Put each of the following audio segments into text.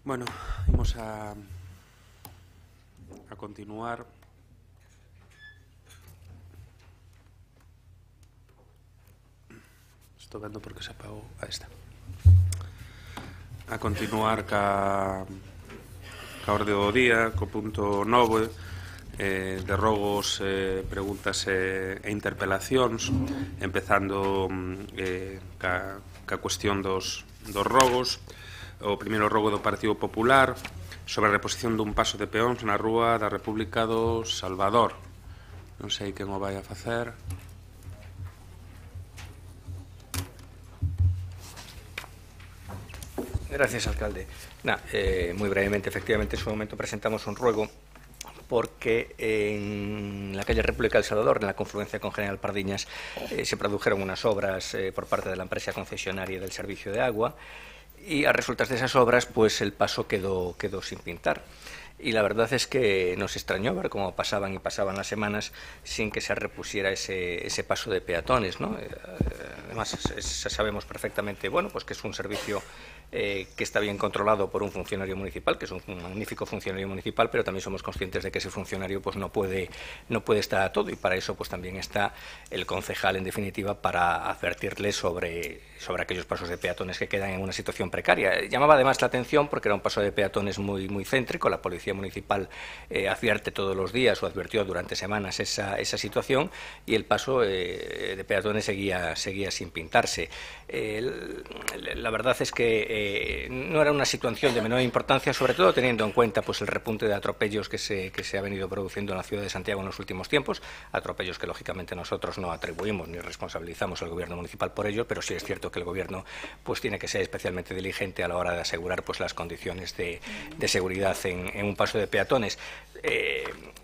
Bueno, imos a continuar. Estou vendo porque se apagou. Aí está. A continuar ca orde do día, co punto 9, de rogos, preguntas e interpelacións, empezando ca cuestión dos rogos. O primeiro rogo do Partido Popular sobre a reposición dun paso de peóns na Rúa da República do Salvador. Non sei quen o vai a facer. Gracias, alcalde. Muy brevemente, efectivamente, en su momento presentamos un ruego porque en la calle República del Salvador, en la confluencia con General Pardiñas, se produjeron unas obras por parte de la empresa concesionaria del servicio de agua, y a resultas de esas obras, pues el paso quedó sin pintar. Y la verdad es que nos extrañó ver cómo pasaban las semanas sin que se repusiera ese paso de peatones, ¿no? Además, sabemos perfectamente, bueno, pues que es un servicio que está bien controlado por un funcionario municipal, que es un magnífico funcionario municipal, pero también somos conscientes de que ese funcionario pues no puede estar a todo, y para eso pues también está el concejal, en definitiva, para advertirle sobre aquellos pasos de peatones que quedan en una situación precaria. Llamaba además la atención porque era un paso de peatones muy céntrico. La Policía Municipal advierte todos los días, o advirtió durante semanas, esa situación, y el paso de peatones seguía sin pintarse. La verdad es que no era una situación de menor importancia, sobre todo teniendo en cuenta pues el repunte de atropellos que se ha venido produciendo en la ciudad de Santiago en los últimos tiempos, atropellos que lógicamente nosotros no atribuimos ni responsabilizamos al gobierno municipal por ello, pero sí es cierto que el gobierno pues tiene que ser especialmente diligente a la hora de asegurar pues las condiciones de seguridad en un paso de peatones.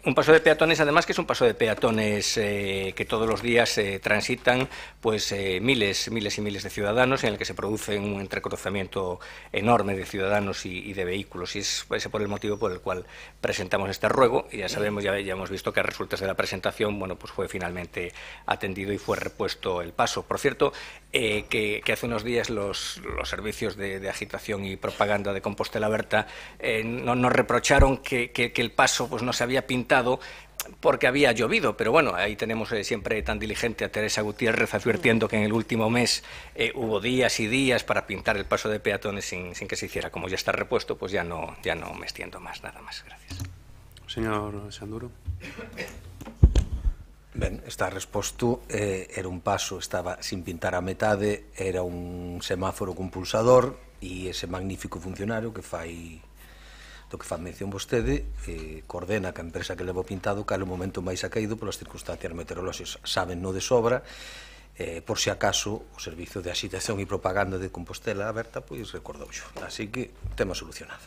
Un paso de peatones, además, que es un paso de peatones que todos los días transitan pues miles y miles de ciudadanos, en el que se produce un entrecruzamiento enorme de ciudadanos y de vehículos, y es ese por el motivo por el cual presentamos este ruego. Y ya sabemos, ya hemos visto que a resultas de la presentación, bueno, pues fue finalmente atendido y fue repuesto el paso. Por cierto, que hace unos días los servicios de agitación y propaganda de Compostela Berta nos reprocharon que el paso pues no se había pintado porque había llovido, pero bueno, ahí tenemos siempre tan diligente a Teresa Gutiérrez advirtiendo que en el último mes hubo días y días para pintar el paso de peatones sin que se hiciera. Como ya está repuesto, pues ya no me extiendo más, nada más. Gracias. Señor Sanduro. Ben, está resposto, era un paso, estaba sin pintar a metade, era un semáforo con pulsador, e ese magnífico funcionario que fai do que fan mención vostede, coordena que a empresa que leva pintado cal o momento máis acaído polas circunstancias meteorolóxicas. Saben no de sobra, por si acaso o Servicio de Axitación e Propaganda de Compostela Aberta pois recordou xo. Así que tema solucionado.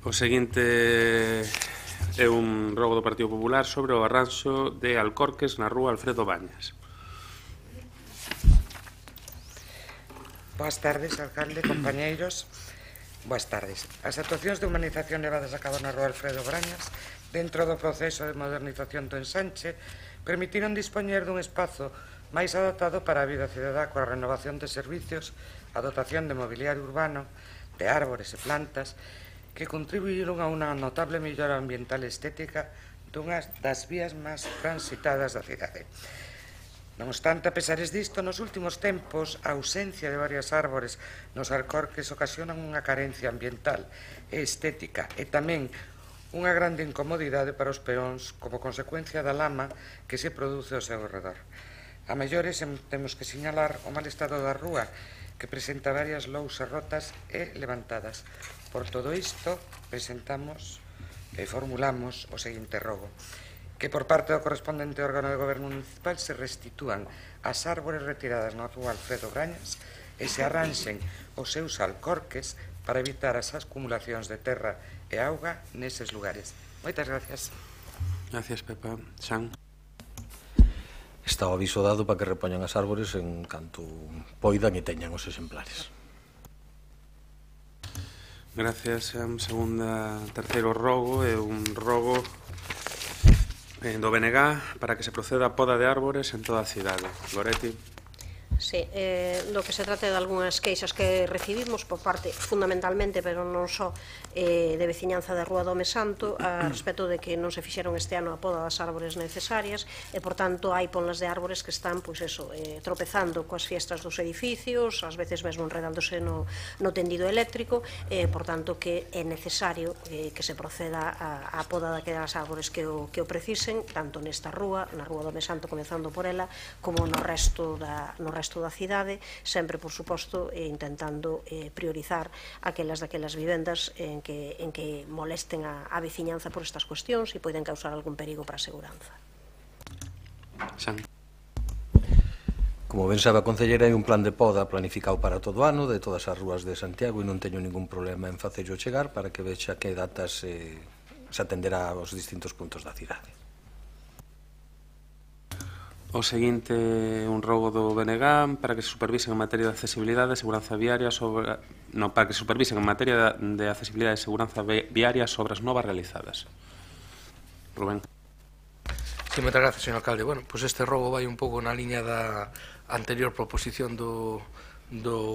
O seguinte é un rogo do Partido Popular sobre o arranxo de Alcorques na Rúa Alfredo Bañas. Boas tardes, alcalde, compañeiros. Boas tardes. As actuacións de humanización levadas a cabo na Rúa Alfredo Brañas dentro do proceso de modernización do ensanche permitiron dispoñer dun espazo máis adaptado para a vida cidadá coa renovación de servicios, a dotación de mobiliario urbano, de árbores e plantas que contribuíron a unha notable mellora ambiental e estética dunhas das vías máis transitadas da cidade. Non obstante, a pesares disto, nos últimos tempos, a ausencia de varias árbores nos Alcorques ocasionan unha carencia ambiental e estética e tamén unha grande incomodidade para os peóns como consecuencia da lama que se produce ao seu redor. A mellores, temos que sinalar o mal estado da rúa, que presenta varias lousas rotas e levantadas. Por todo isto, presentamos e formulamos o seguinte rogo: que por parte do correspondente órgano de goberno municipal se restitúan as árbores retiradas na Rúa Alfredo Brañas e se arranxen os seus alcorques para evitar as acumulacións de terra e auga neses lugares. Moitas gracias. Gracias, Pepa. Xan. Está o aviso dado para que repoñan as árbores en canto poidan e teñan os exemplares. Gracias, Xan. Terceiro rogo é un rogo do BNG para que se proceda a poda de árbores en toda a cidade. Goretti. Sí, do que se trata de algunhas queixas que recibimos por parte, fundamentalmente, pero non só, de veciñanza da Rúa do Home Santo a respecto de que non se fixeron este ano a poda das árbores necesarias e, por tanto, hai ponlas de árbores que están, pois eso, tropezando coas fiestas dos edificios, ás veces mesmo enredándose no tendido eléctrico, por tanto, que é necesario que se proceda a poda daquelas árbores que o precisen, tanto nesta rúa, na Rúa do Home Santo, comezando por ela, como no resto da cidade, sempre, por suposto, intentando priorizar aquelas vivendas en que molesten a veciñanza por estas cuestións e poden causar algún perigo para a seguranza. Como ben sabe a concelleira, hai un plan de poda planificado para todo o ano de todas as rúas de Santiago e non teño ningún problema en facerlo chegar para que vexa que datas se atenderá aos distintos puntos da cidade. O seguinte, un rogo do BNG para que se supervisen en materia de accesibilidade e seguranza viaria para que se supervisen en materia de accesibilidade e seguranza viaria sobre as novas realizadas. Rubén. Sí, moitas gracias, señor alcalde. Bueno, pois este rogo vai un pouco na liña da anterior proposición do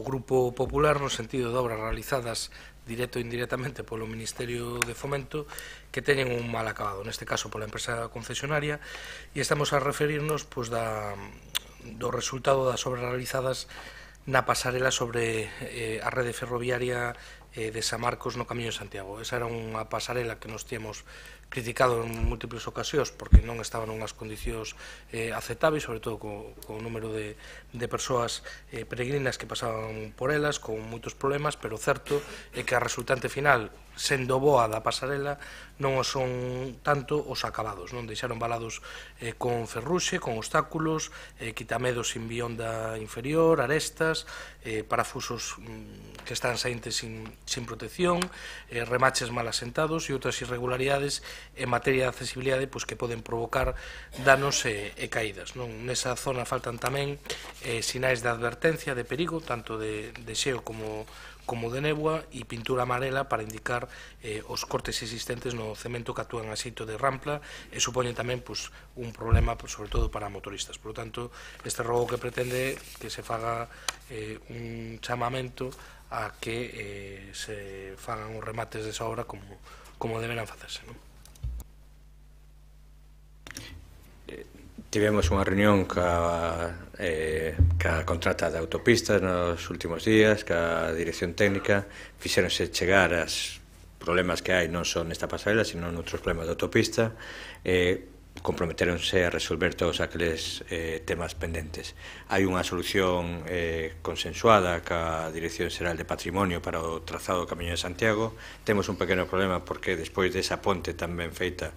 Grupo Popular no sentido de obras realizadas directo e indirectamente polo Ministerio de Fomento que teñen un mal acabado, neste caso pola empresa concesionaria, e estamos a referirnos pois, do resultado das obras realizadas na pasarela sobre a rede ferroviaria de San Marcos no Camiño de Santiago. Esa era unha pasarela que nos temos criticado en múltiples ocasións porque non estaban unhas condicións aceptables, sobre todo co número de persoas peregrinas que pasaban por elas, con moitos problemas, pero certo é que a resultante final, sendo boa da pasarela, non o son tanto os acabados, non deixaron valados con ferruxe, con obstáculos, quitamedos sin bionda inferior, arestas, parafusos que están saíntes sin protección, remaches mal asentados e outras irregularidades en materia de accesibilidade que poden provocar danos e caídas. Nesa zona faltan tamén sinais de advertencia de perigo, tanto de xeo como de néboa e pintura amarela para indicar os cortes existentes no cemento que actúan a xeito de rampla e supoñen tamén un problema sobre todo para motoristas. Por lo tanto, este rogo que pretende que se faga un chamamento a que se fagan os remates desa obra como deberán facerse, non? Tivemos unha reunión ca contrata de autopistas nos últimos días, ca dirección técnica, fixéronse chegar as problemas que hai non só nesta pasarela, sino noutros problemas de autopista, comprometeronse a resolver todos aqueles temas pendentes. Hai unha solución consensuada ca Dirección Xeral de Patrimonio para o trazado do Camiño de Santiago. Temos un pequeno problema porque despois desa ponte tan ben feita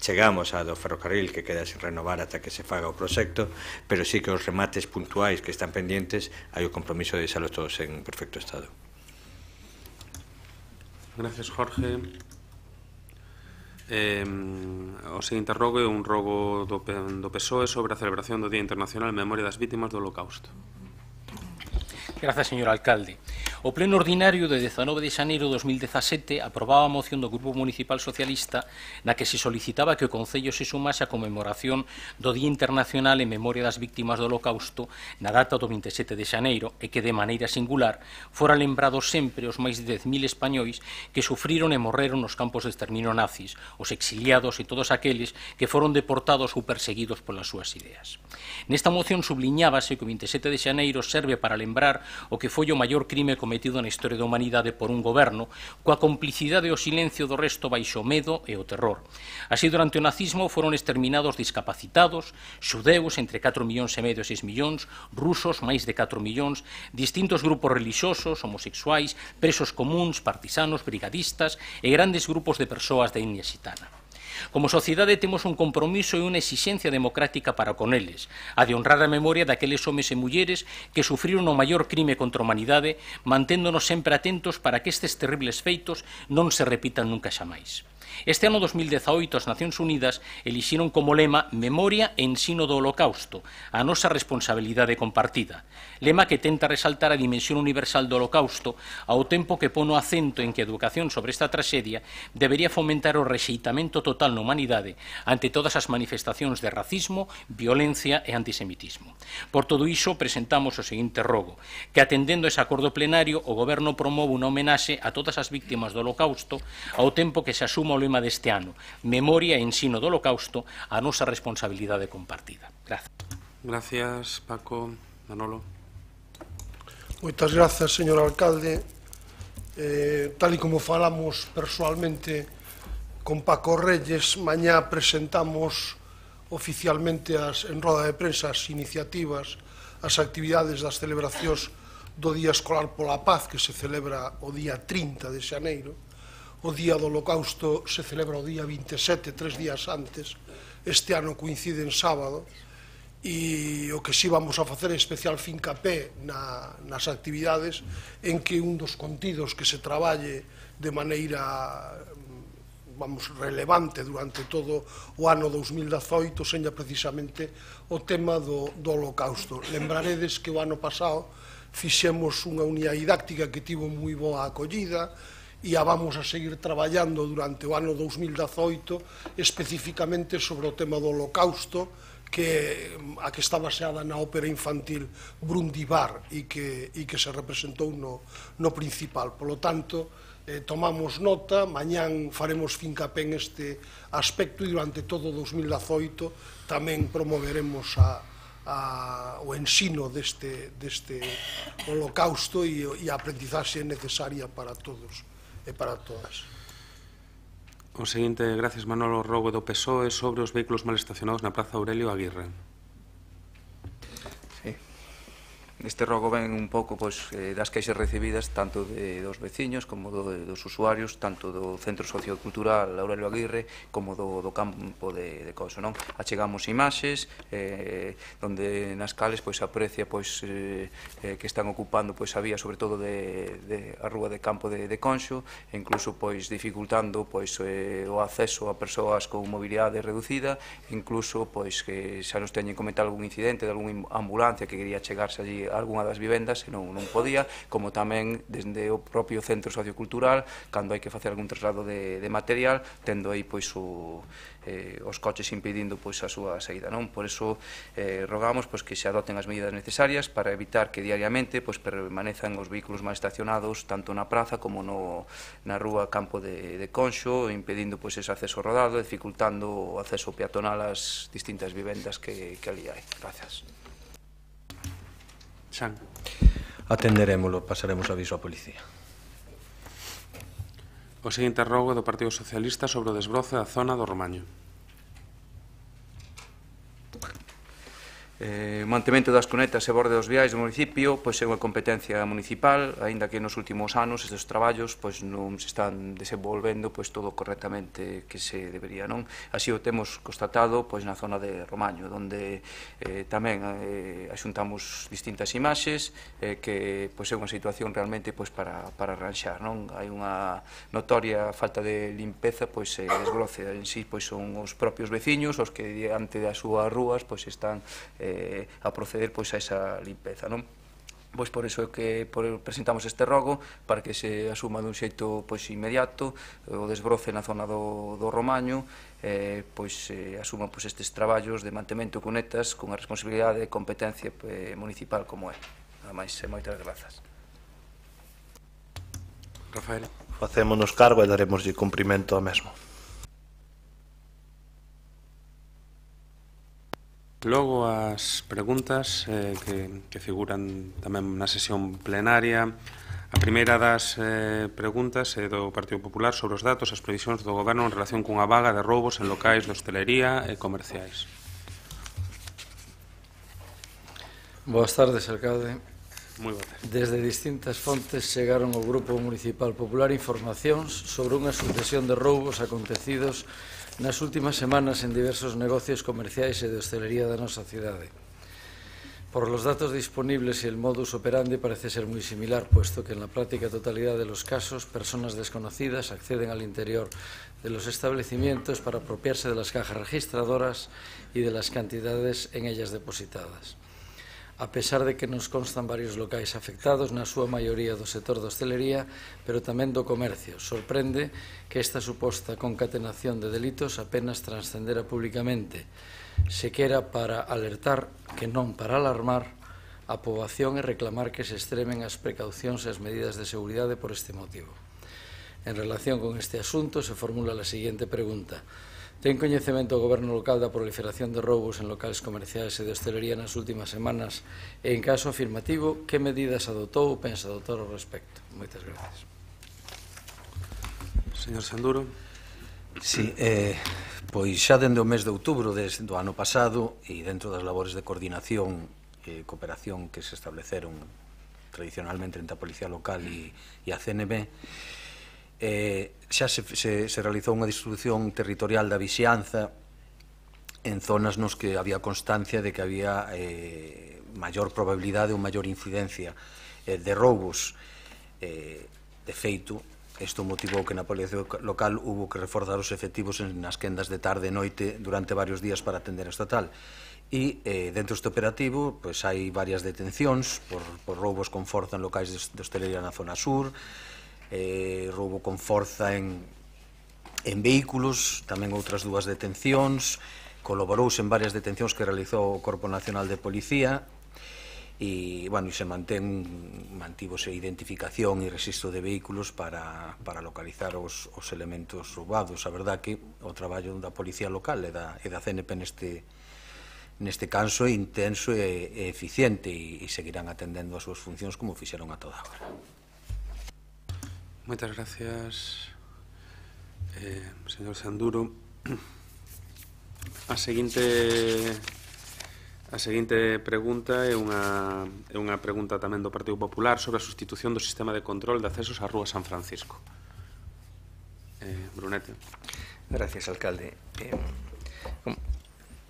chegamos a do ferrocarril que queda sin renovar ata que se faga o proxecto, pero sí que os remates puntuais que están pendientes hai o compromiso de deixalos todos en perfecto estado. Gracias, Jorge. O seguinte rogo é un rogo do PSOE sobre a celebración do Día Internacional en Memoria das Vítimas do Holocausto. Grazas, señor alcalde. O pleno ordinario de 19 de xaneiro de 2017 aprobaba a moción do Grupo Municipal Socialista na que se solicitaba que o Concello se sumase a conmemoración do Día Internacional en Memoria das Vítimas do Holocausto na data do 27 de xaneiro e que de maneira singular fora lembrados sempre os máis de 10.000 españois que sufriron e morreron nos campos de exterminio nazis, os exiliados e todos aqueles que foron deportados ou perseguidos polas súas ideas. Nesta moción subliñábase que o 27 de xaneiro serve para lembrar o que foi o maior crime cometido na historia da humanidade por un goberno, coa complicidade e o silencio do resto baixo o medo e o terror. Así, durante o nazismo foron exterminados discapacitados, xudeus entre 4,5 millóns e 6 millóns, rusos máis de 4 millóns, distintos grupos religiosos, homosexuais, presos comuns, partisanos, brigadistas e grandes grupos de persoas da etnia xitana. Como sociedade temos un compromiso e unha exixencia democrática para con eles, a de honrar a memoria daqueles homes e mulleres que sufriron o maior crime contra a humanidade, manténdonos sempre atentos para que estes terribles feitos non se repitan nunca xamais. Este ano 2018 as Nacións Unidas elixeron como lema Memoria e ensino do Holocausto, a nosa responsabilidade compartida. Lema que tenta resaltar a dimensión universal do Holocausto ao tempo que pon o acento en que a educación sobre esta traxedia debería fomentar o rexeitamento total na humanidade ante todas as manifestacións de racismo, violencia e antisemitismo. Por todo iso, presentamos o seguinte rogo, que atendendo ese acordo plenario, o Goberno promove unha homenaxe a todas as víctimas do Holocausto ao tempo que se asuma o lema deste ano, Memoria e ensino do Holocausto, a nosa responsabilidade compartida. Gracias. Gracias, Paco. Manolo. Moitas grazas, señor alcalde. Tal e como falamos persoalmente con Paco Reyes, mañá presentamos oficialmente en roda de prensa as iniciativas, as actividades das celebracións do Día Escolar pola Paz, que se celebra o día 30 de xaneiro. O Día do Holocausto se celebra o día 27, 3 días antes. Este ano coincide en sábado. E o que si vamos a facer é especial fincapé nas actividades en que un dos contidos que se traballe de maneira relevante durante todo o ano 2018 seña precisamente o tema do Holocausto. Lembraredes que o ano pasado fixemos unha unidade didáctica que tivo moi boa acollida e a vamos a seguir traballando durante o ano 2018 especificamente sobre o tema do Holocausto, a que está baseada na ópera infantil Brundibar e que se representou no principal. Polo tanto, tomamos nota, mañán faremos fincapé en este aspecto e durante todo o 2018 tamén promoveremos o ensino deste holocausto e a aprendizaxe necesaria para todos e para todas. O seguinte, gracias Manolo, rogo do PSOE sobre os vehículos mal estacionados na Praza Aurelio Aguirre. Sí. Este rogo ven un pouco das queixas recibidas tanto dos veciños como dos usuarios, tanto do Centro Sociocultural Aurelio Aguirre como do campo de Couso. Achegamos imaxes onde nas cales aprecia que están ocupando a vía sobre todo a rúa de campo de Conxo e incluso dificultando o acceso a persoas con mobilidade reducida, incluso que xa nos teñen comentado algún incidente de algunha ambulancia que quería chegarse allí algunha das vivendas e non podía, como tamén desde o propio Centro Sociocultural, cando hai que facer algún traslado de material, tendo aí os coches impedindo a súa saída. Por iso rogamos que se adoten as medidas necesarias para evitar que diariamente permanezan os vehículos mal estacionados tanto na praza como na rúa Campo de Conxo, impedindo ese acceso rodado, dificultando o acceso peatonal ás distintas vivendas que ali hai. Gracias. Xan. Atenderémolo, pasaremos aviso á policía. O seguinte rogo do Partido Socialista sobre o desbroce da zona do Romaño. O mantemento das cunetas e borde dos viais do municipio é unha competencia municipal, aínda que nos últimos anos estes traballos non se están desenvolvendo todo correctamente que se debería. Así o temos constatado na zona de Romaño, onde tamén axuntamos distintas imaxes que é unha situación realmente para arranxar. Hai unha notoria falta de limpeza e desbroce en sí son os propios veciños os que diante das súas rúas están a proceder a esa limpeza. Por iso é que presentamos este rogo para que se asuma dun xeito inmediato o desbroce na zona do Romaño, asuma estes traballos de mantemento de cunetas con a responsabilidade e competencia municipal como é. Nada máis, moitas grazas. Rafael. Facémonos cargo e daremoslle cumprimento ao mesmo. Logo as preguntas que figuran tamén na sesión plenaria. A primeira das preguntas é do Partido Popular sobre os datos, as previsións do Goberno en relación cunha vaga de roubos en locais de hostelería e comerciais. Boas tardes, alcalde. Moi boa tarde. Desde distintas fontes chegaron ao Grupo Municipal Popular informacións sobre unha sucesión de roubos acontecidos nas últimas semanas en diversos negocios comerciais e de hostelería da nosa cidade. Por los datos disponibles y el modus operandi parece ser muy similar, puesto que en la práctica totalidad de los casos, personas desconocidas acceden al interior de los establecimientos para apropiarse de las cajas registradoras y de las cantidades en ellas depositadas. A pesar de que nos constan varios locais afectados, na súa maioría do sector da hostelería, pero tamén do comercio. Sorprende que esta suposta concatenación de delitos apenas transcendera públicamente, sequera para alertar, que non para alarmar, a poboación e reclamar que se extremen as precaucións e as medidas de seguridade por este motivo. En relación con este asunto, se formula a seguinte pregunta. Ten coñecemento o Goberno local da proliferación de roubos en locales comerciais e de hostelería nas últimas semanas e, en caso afirmativo, que medidas adotou ou pensa adotar ao respecto? Moitas gracias. Señor Sanduro. Sí, pois xa dende o mes de outubro do ano pasado e dentro das labores de coordinación e cooperación que se estableceron tradicionalmente entre a Policía Local e a CNB, xa se realizou unha distribución territorial da vixianza en zonas nos que había constancia de que había maior probabilidade ou maior incidencia de roubos. De feito, isto motivou que na Policía Local hubo que reforzar os efectivos nas quendas de tarde e noite durante varios días para atender esta tal. E dentro deste operativo hai varias detencións por roubos con forza en locais de hostelería na zona sur, roubo con forza en vehículos, tamén outras dúas detencións, colaborouse en varias detencións que realizou o Corpo Nacional de Policía e, bueno, se mantívose identificación e registro de vehículos para localizar os elementos roubados. A verdad que o traballo da Policía Local e da CNP neste caso é intenso e eficiente e seguirán atendendo as súas funcións como fixeron a toda agora. Moitas gracias, señor Sanduro. A seguinte pregunta é unha pregunta tamén do Partido Popular sobre a sustitución do sistema de control de accesos á Rúa San Francisco. Brunete. Gracias, alcalde.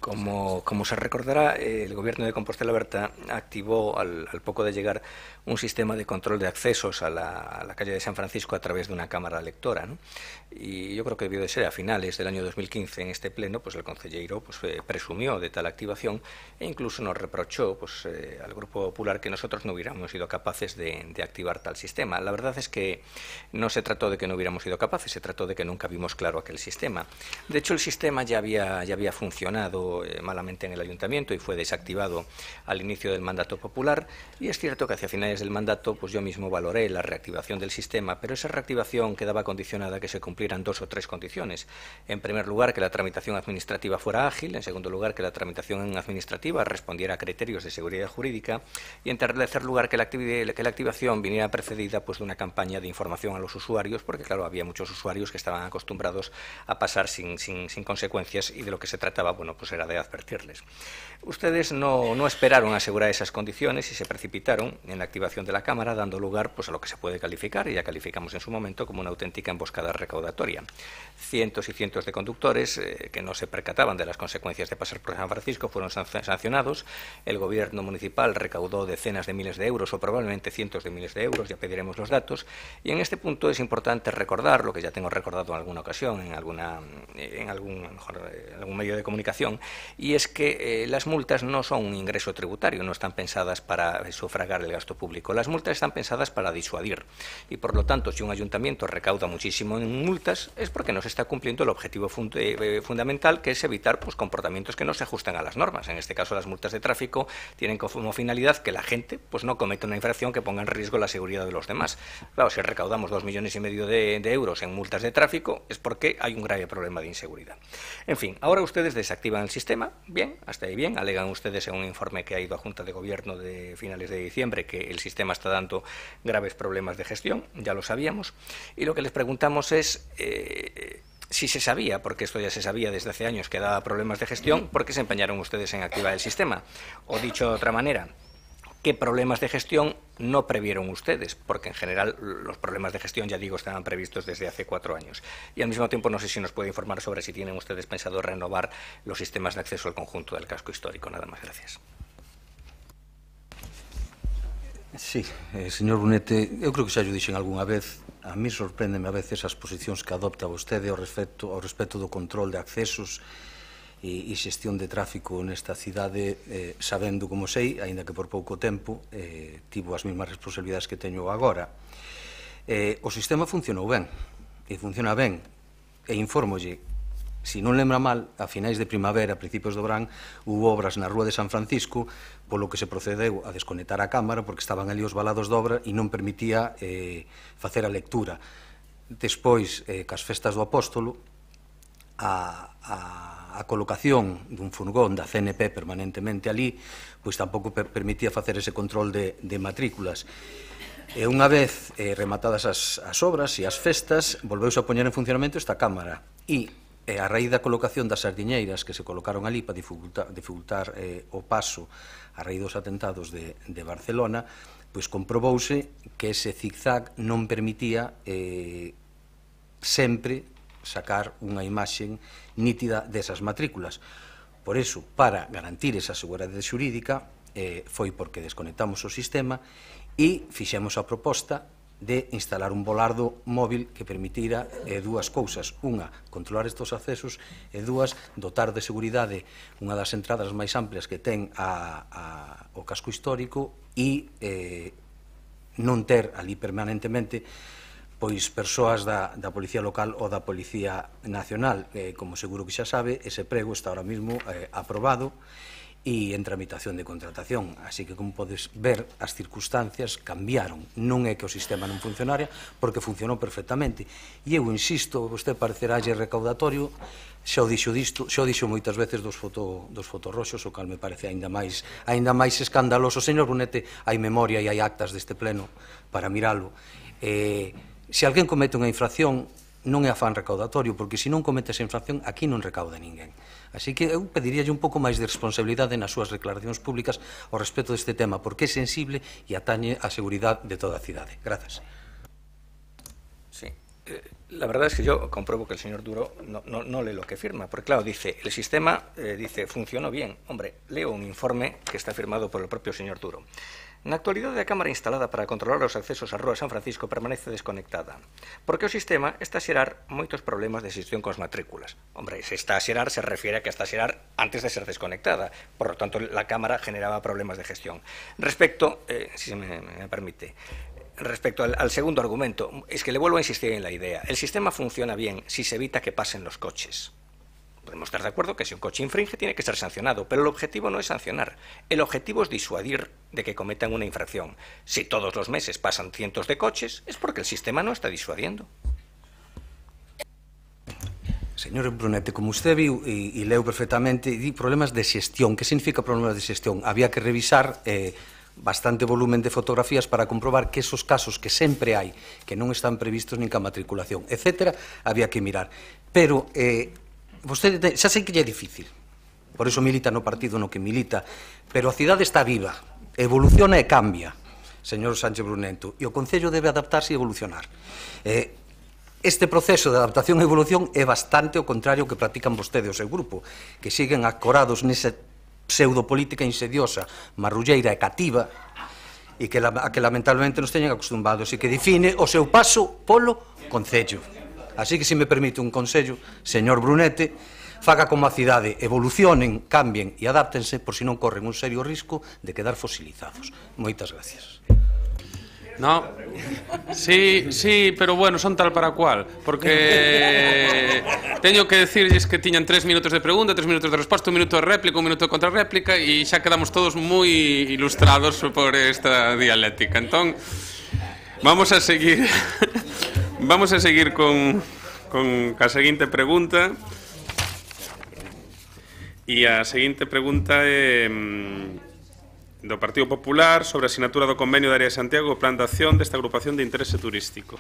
Como se recordará, el Gobierno de Compostela Berta activó al poco de llegar un sistema de control de accesos a la calle de San Francisco a través de una cámara lectora, ¿no? Y yo creo que debió de ser a finales del año 2015 en este pleno, pues el concelleiro presumió de tal activación e incluso nos reprochó al Grupo Popular que nosotros no hubiéramos sido capaces de activar tal sistema. La verdad es que no se trató de que no hubiéramos sido capaces, se trató de que nunca vimos claro aquel sistema. De hecho, el sistema ya había funcionado malamente en el ayuntamiento y fue desactivado al inicio del mandato popular, y es cierto que hacia finales del mandato pues yo mismo valoré la reactivación del sistema, pero esa reactivación quedaba condicionada a que se cumplieran 2 o 3 condiciones. En primer lugar, que la tramitación administrativa fuera ágil; en segundo lugar, que la tramitación administrativa respondiera a criterios de seguridad jurídica; y en tercer lugar, que la activación viniera precedida de una campaña de información a los usuarios, porque claro, había muchos usuarios que estaban acostumbrados a pasar sin consecuencias, y de lo que se trataba, bueno, pues era de advertirles. Ustedes no esperaron asegurar esas condiciones y se precipitaron en la activación de la Cámara, dando lugar a lo que se puede calificar, y ya calificamos en su momento, como una auténtica emboscada recaudatoria. Cientos y cientos de conductores que no se percataban de las consecuencias de pasar por San Francisco fueron sancionados. El Gobierno municipal recaudó decenas de miles de euros, o probablemente cientos de miles de euros, ya pediremos los datos. Y en este punto es importante recordar lo que ya tengo recordado en alguna ocasión, en algún medio de comunicación, y es que las multas no son un ingreso tributario, no están pensadas para sufragar el gasto público. Las multas están pensadas para disuadir, y por lo tanto, si un ayuntamiento recauda muchísimo en multas, es porque no se está cumpliendo el objetivo fundamental, que es evitar comportamientos que no se ajustan a las normas. En este caso, las multas de tráfico tienen como finalidad que la gente no cometa una infracción que ponga en riesgo la seguridad de los demás. Claro, si recaudamos 2,5 millones de euros en multas de tráfico, es porque hay un grave problema de inseguridad. En fin, ahora ustedes desactivan el sistema. Bien, hasta ahí bien. Alegan ustedes en un informe que ha ido a Junta de Gobierno de finales de diciembre que el sistema está dando graves problemas de gestión. Ya lo sabíamos. Y lo que les preguntamos es si se sabía, porque esto ya se sabía desde hace años que daba problemas de gestión, ¿por qué se empeñaron ustedes en activar el sistema? O dicho de otra manera, ¿qué problemas de gestión no previeron ustedes? Porque en general los problemas de gestión, ya digo, estaban previstos desde hace 4 años. Y al mismo tiempo no sé si nos puede informar sobre si tienen ustedes pensado renovar los sistemas de acceso al conjunto del casco histórico. Nada más, gracias. Sí, señor Brunete, eu creo que xa lle dixen algunha vez, a mí sorpréndeme a veces as posicións que adopta vostede ao respecto do control de accesos e xestión de tráfico nesta cidade, sabendo, como sei, aínda que por pouco tempo, tivo as mesmas responsabilidades que teño agora. O sistema funcionou ben, e funciona ben, e informolle, se non lembra mal, a finais de primavera, a principios do verán, hubo obras na Rúa de San Francisco, polo que se procedeu a desconectar a cámara, porque estaban ali os valados de obra e non permitía facer a lectura. Despois, cas festas do Apóstolo, a colocación dun furgón da CNP permanentemente ali, pois tampouco permitía facer ese control de matrículas. E unha vez rematadas as obras e as festas, volveuse a poñer en funcionamento esta cámara. E a raíz da colocación das sardiñeiras que se colocaron ali para dificultar o paso a raíz dos atentados de Barcelona, pois comprobouse que ese zigzag non permitía sempre sacar unha imaxen nítida desas matrículas. Por iso, para garantir esa seguridade xurídica, foi porque desconectamos o sistema e fixemos a proposta de instalar un volardo móvil que permitira dúas cousas. Unha, controlar estes accesos, e dúas, dotar de seguridade unha das entradas máis amplias que ten o casco histórico e non ter ali permanentemente pois persoas da Policía Local ou da Policía Nacional. Como seguro que xa sabe, ese prego está ahora mismo aprobado e en tramitación de contratación. Así que, como podes ver, as circunstancias cambiaron. Non é que o sistema non funcionara, porque funcionou perfectamente. E eu insisto, vostede parecerá recaudatorio, xa o dixo moitas veces dos fotorroxos, o cal me parece aínda máis escandaloso. Señor Brunete, hai memoria e hai actas deste pleno para miralo. Se alguén comete unha infracción, non é afán recaudatorio, porque se non comete esa infracción, aquí non recauda ninguén. Así que eu pediríalle un pouco máis de responsabilidade nas súas declaracións públicas ao respecto deste tema, porque é sensible e atañe a seguridade de toda a cidade. Grazas. Sí. La verdad es que yo compruebo que el señor Duro no lee lo que firma, porque claro, dice, el sistema funcionó bien. Hombre, leo un informe que está firmado por el propio señor Duro. Na actualidade, a cámara instalada para controlar os accesos á Rúa de San Francisco permanece desconectada, porque o sistema está a xerar moitos problemas de xestión cos matrículas. Hombre, se está a xerar, se refiere a que está a xerar antes de ser desconectada, por lo tanto, la cámara generaba problemas de gestión. Respecto, si se me permite, respecto al segundo argumento, es que le vuelvo a insistir en la idea. El sistema funciona bien si se evita que pasen los coches. Podemos estar de acuerdo que si un coche infringe tiene que ser sancionado, pero el objetivo no es sancionar. El objetivo es disuadir de que cometan una infracción. Si todos los meses pasan cientos de coches, es porque el sistema no está disuadiendo. Señor Brunete, como usted viu e leu perfectamente, di problemas de xestión. Que significa problemas de xestión? Había que revisar bastante volumen de fotografías para comprobar que esos casos que sempre hai, que non están previstos nin ca matriculación, etc., había que mirar. Pero vostede, xa sei que lle é difícil, por iso milita no partido no que milita, pero a cidade está viva, evoluciona e cambia, señor Sánchez Brunento, e o Concello debe adaptarse e evolucionar. Este proceso de adaptación e evolución é bastante o contrario que practican vostede o seu grupo, que siguen acorados nesa pseudopolítica insidiosa, marrulleira e cativa, e a que lamentablemente nos teñen acostumbados, e que define o seu paso polo Concello. Así que, se me permite un consello, señor Brunete, faga como a cidade, evolucionen, cambien e adáptense, por si non corren un serio risco de quedar fosilizados. Moitas gracias. No, sí, pero bueno, son tal para cual, porque teño que decirles que tiñan 3 minutos de pregunta, 3 minutos de resposta, 1 minuto de réplica, 1 minuto de contrarréplica, e xa quedamos todos moi ilustrados por esta dialéctica. Entón, vamos a seguir con a seguinte pregunta. E a seguinte pregunta é do Partido Popular sobre a asinatura do convenio da Área de Santiago o plan de acción desta agrupación de interese turístico.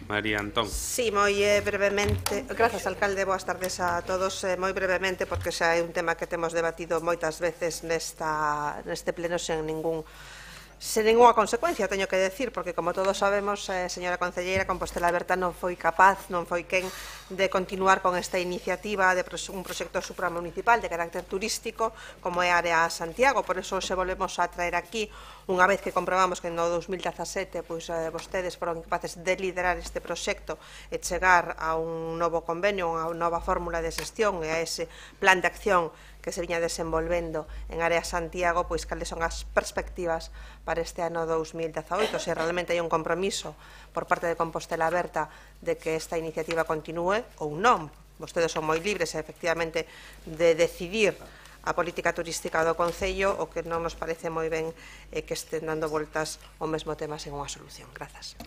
María Antón. Sí, moi brevemente. Grazas, alcalde, boas tardes a todos. Moi brevemente, porque xa é un tema que temos debatido moitas veces neste pleno sen ninguna consecuencia, teño que decir, porque como todos sabemos, señora concelleira, Compostela Aberta non foi capaz, non foi quen de continuar con esta iniciativa de un proxecto supramunicipal de carácter turístico como é a Área Santiago. Por eso se volvemos a traer aquí unha vez que comprobamos que no 2017 vostedes foron capaces de liderar este proxecto e chegar a un novo convenio, a unha nova fórmula de xestión e a ese plan de acción que se viña desenvolvendo en Área Santiago, pois cales son as perspectivas para este ano 2018, se realmente hai un compromiso por parte de Compostela Aberta de que esta iniciativa continúe ou non. Vostedes son moi libres, efectivamente, de decidir a política turística do Concello. O que non nos parece moi ben é que estén dando voltas ao mesmo tema sen unha solución. Grazas.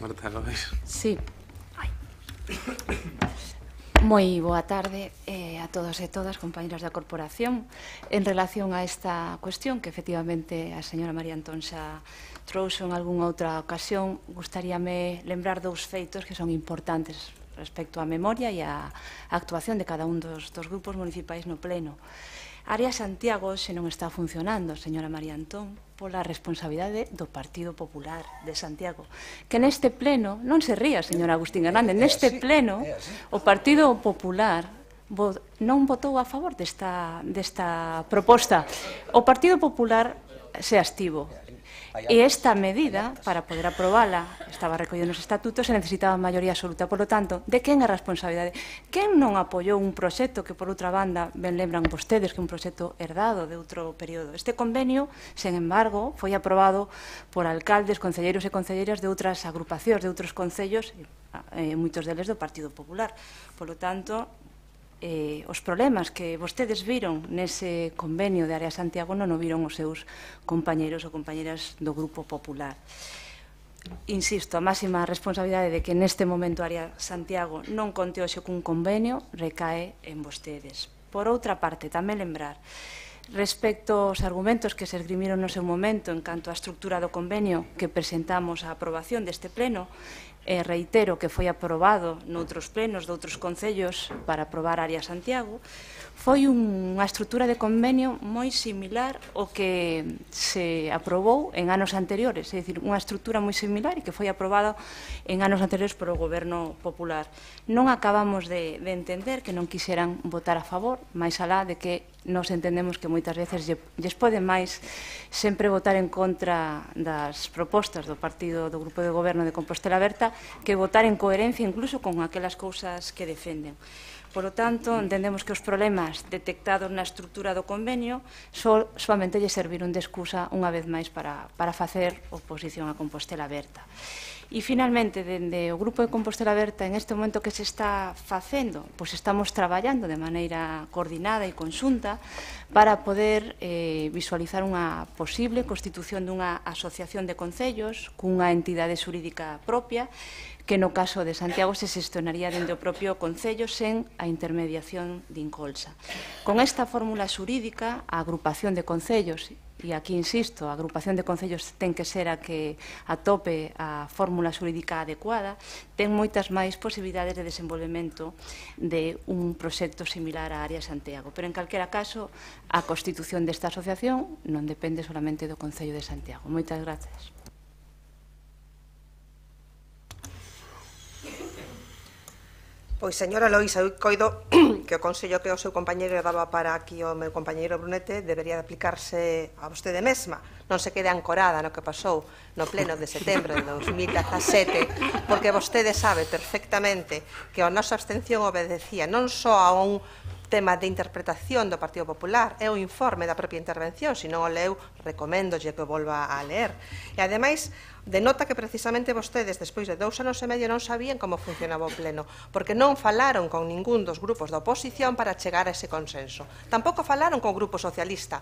Marta Lois. Sí. Moi boa tarde a todos e todas, compañeras da Corporación. En relación a esta cuestión que efectivamente a señora María Antón xa trouxo en algunha outra ocasión, gustaríame lembrar dous feitos que son importantes respecto á memoria e á actuación de cada un dos grupos municipais no pleno. Área Santiago se non está funcionando, señora María Antón, pola responsabilidade do Partido Popular de Santiago. Que neste pleno, non se ría, señora Agustín Hernández, neste pleno o Partido Popular non votou a favor desta proposta. O Partido Popular se abstivo. E esta medida, para poder aprobala, estaba recollida nos estatutos, se necesitaba maioría absoluta. Por lo tanto, de quen é a responsabilidade? Quen non apoiou un proxecto que, por outra banda, ben lembran vostedes que é un proxecto herdado de outro período? Este convenio, sen embargo, foi aprobado por alcaldes, concelleiros e concelleiras de outras agrupacións, de outros concellos, moitos deles do Partido Popular. Por lo tanto, os problemas que vostedes viron nese convenio de Área Santiago non o viron os seus compañeros ou compañeras do Grupo Popular. Insisto, a máxima responsabilidade de que neste momento Área Santiago non conte hoxe cun convenio recae en vostedes. Por outra parte, tamén lembrar, respecto aos argumentos que se esgrimiron no seu momento en canto á estructura do convenio que presentamos á aprobación deste pleno, reitero que foi aprobado noutros plenos de outros concellos para aprobar Área Santiago, foi unha estrutura de convenio moi similar ao que se aprobou en anos anteriores, é dicir, unha estrutura moi similar e que foi aprobada en anos anteriores por o Goberno Popular. Non acabamos de entender que non quixeran votar a favor, máis alá de que nos entendemos que moitas veces lles pode máis sempre votar en contra das propostas do partido do Grupo de Goberno de Compostela Aberta que votar en coherencia incluso con aquelas cousas que defenden. Por lo tanto, entendemos que os problemas detectados na estrutura do convenio solamente lle serviron de excusa unha vez máis para facer oposición a Compostela Aberta. E, finalmente, dende o Grupo de Compostela Aberta, en este momento que se está facendo, pois estamos traballando de maneira coordinada e conxunta para poder visualizar unha posible constitución dunha asociación de concellos cunha entidade xurídica propia que no caso de Santiago se xestionaría dende o propio concello sen a intermediación de Incolsa. Con esta fórmula xurídica, a agrupación de concellos, e aquí insisto, a agrupación de concellos ten que ser a que atope a fórmula xurídica adecuada, ten moitas máis posibilidades de desenvolvemento de un proxecto similar á Área Santiago. Pero, en calquera caso, a constitución desta asociación non depende solamente do Concello de Santiago. Moitas grazas. Pois, señora Lois, eu coido que o consello que o seu compañeiro daba para aquí o meu compañeiro Brunete debería de aplicarse a vostede mesma. Non se quede ancorada no que pasou no pleno de setembro de 2017, porque vostede sabe perfectamente que a nosa abstención obedecía non só a un tema de interpretación do Partido Popular, é o informe da propia intervención, se non o leu, recoméndolle que o volva a ler. E, ademais, denota que precisamente vostedes, despois de 2 anos e medio, non sabían como funcionaba o pleno, porque non falaron con ningún dos grupos da oposición para chegar a ese consenso. Tampouco falaron con o Grupo Socialista.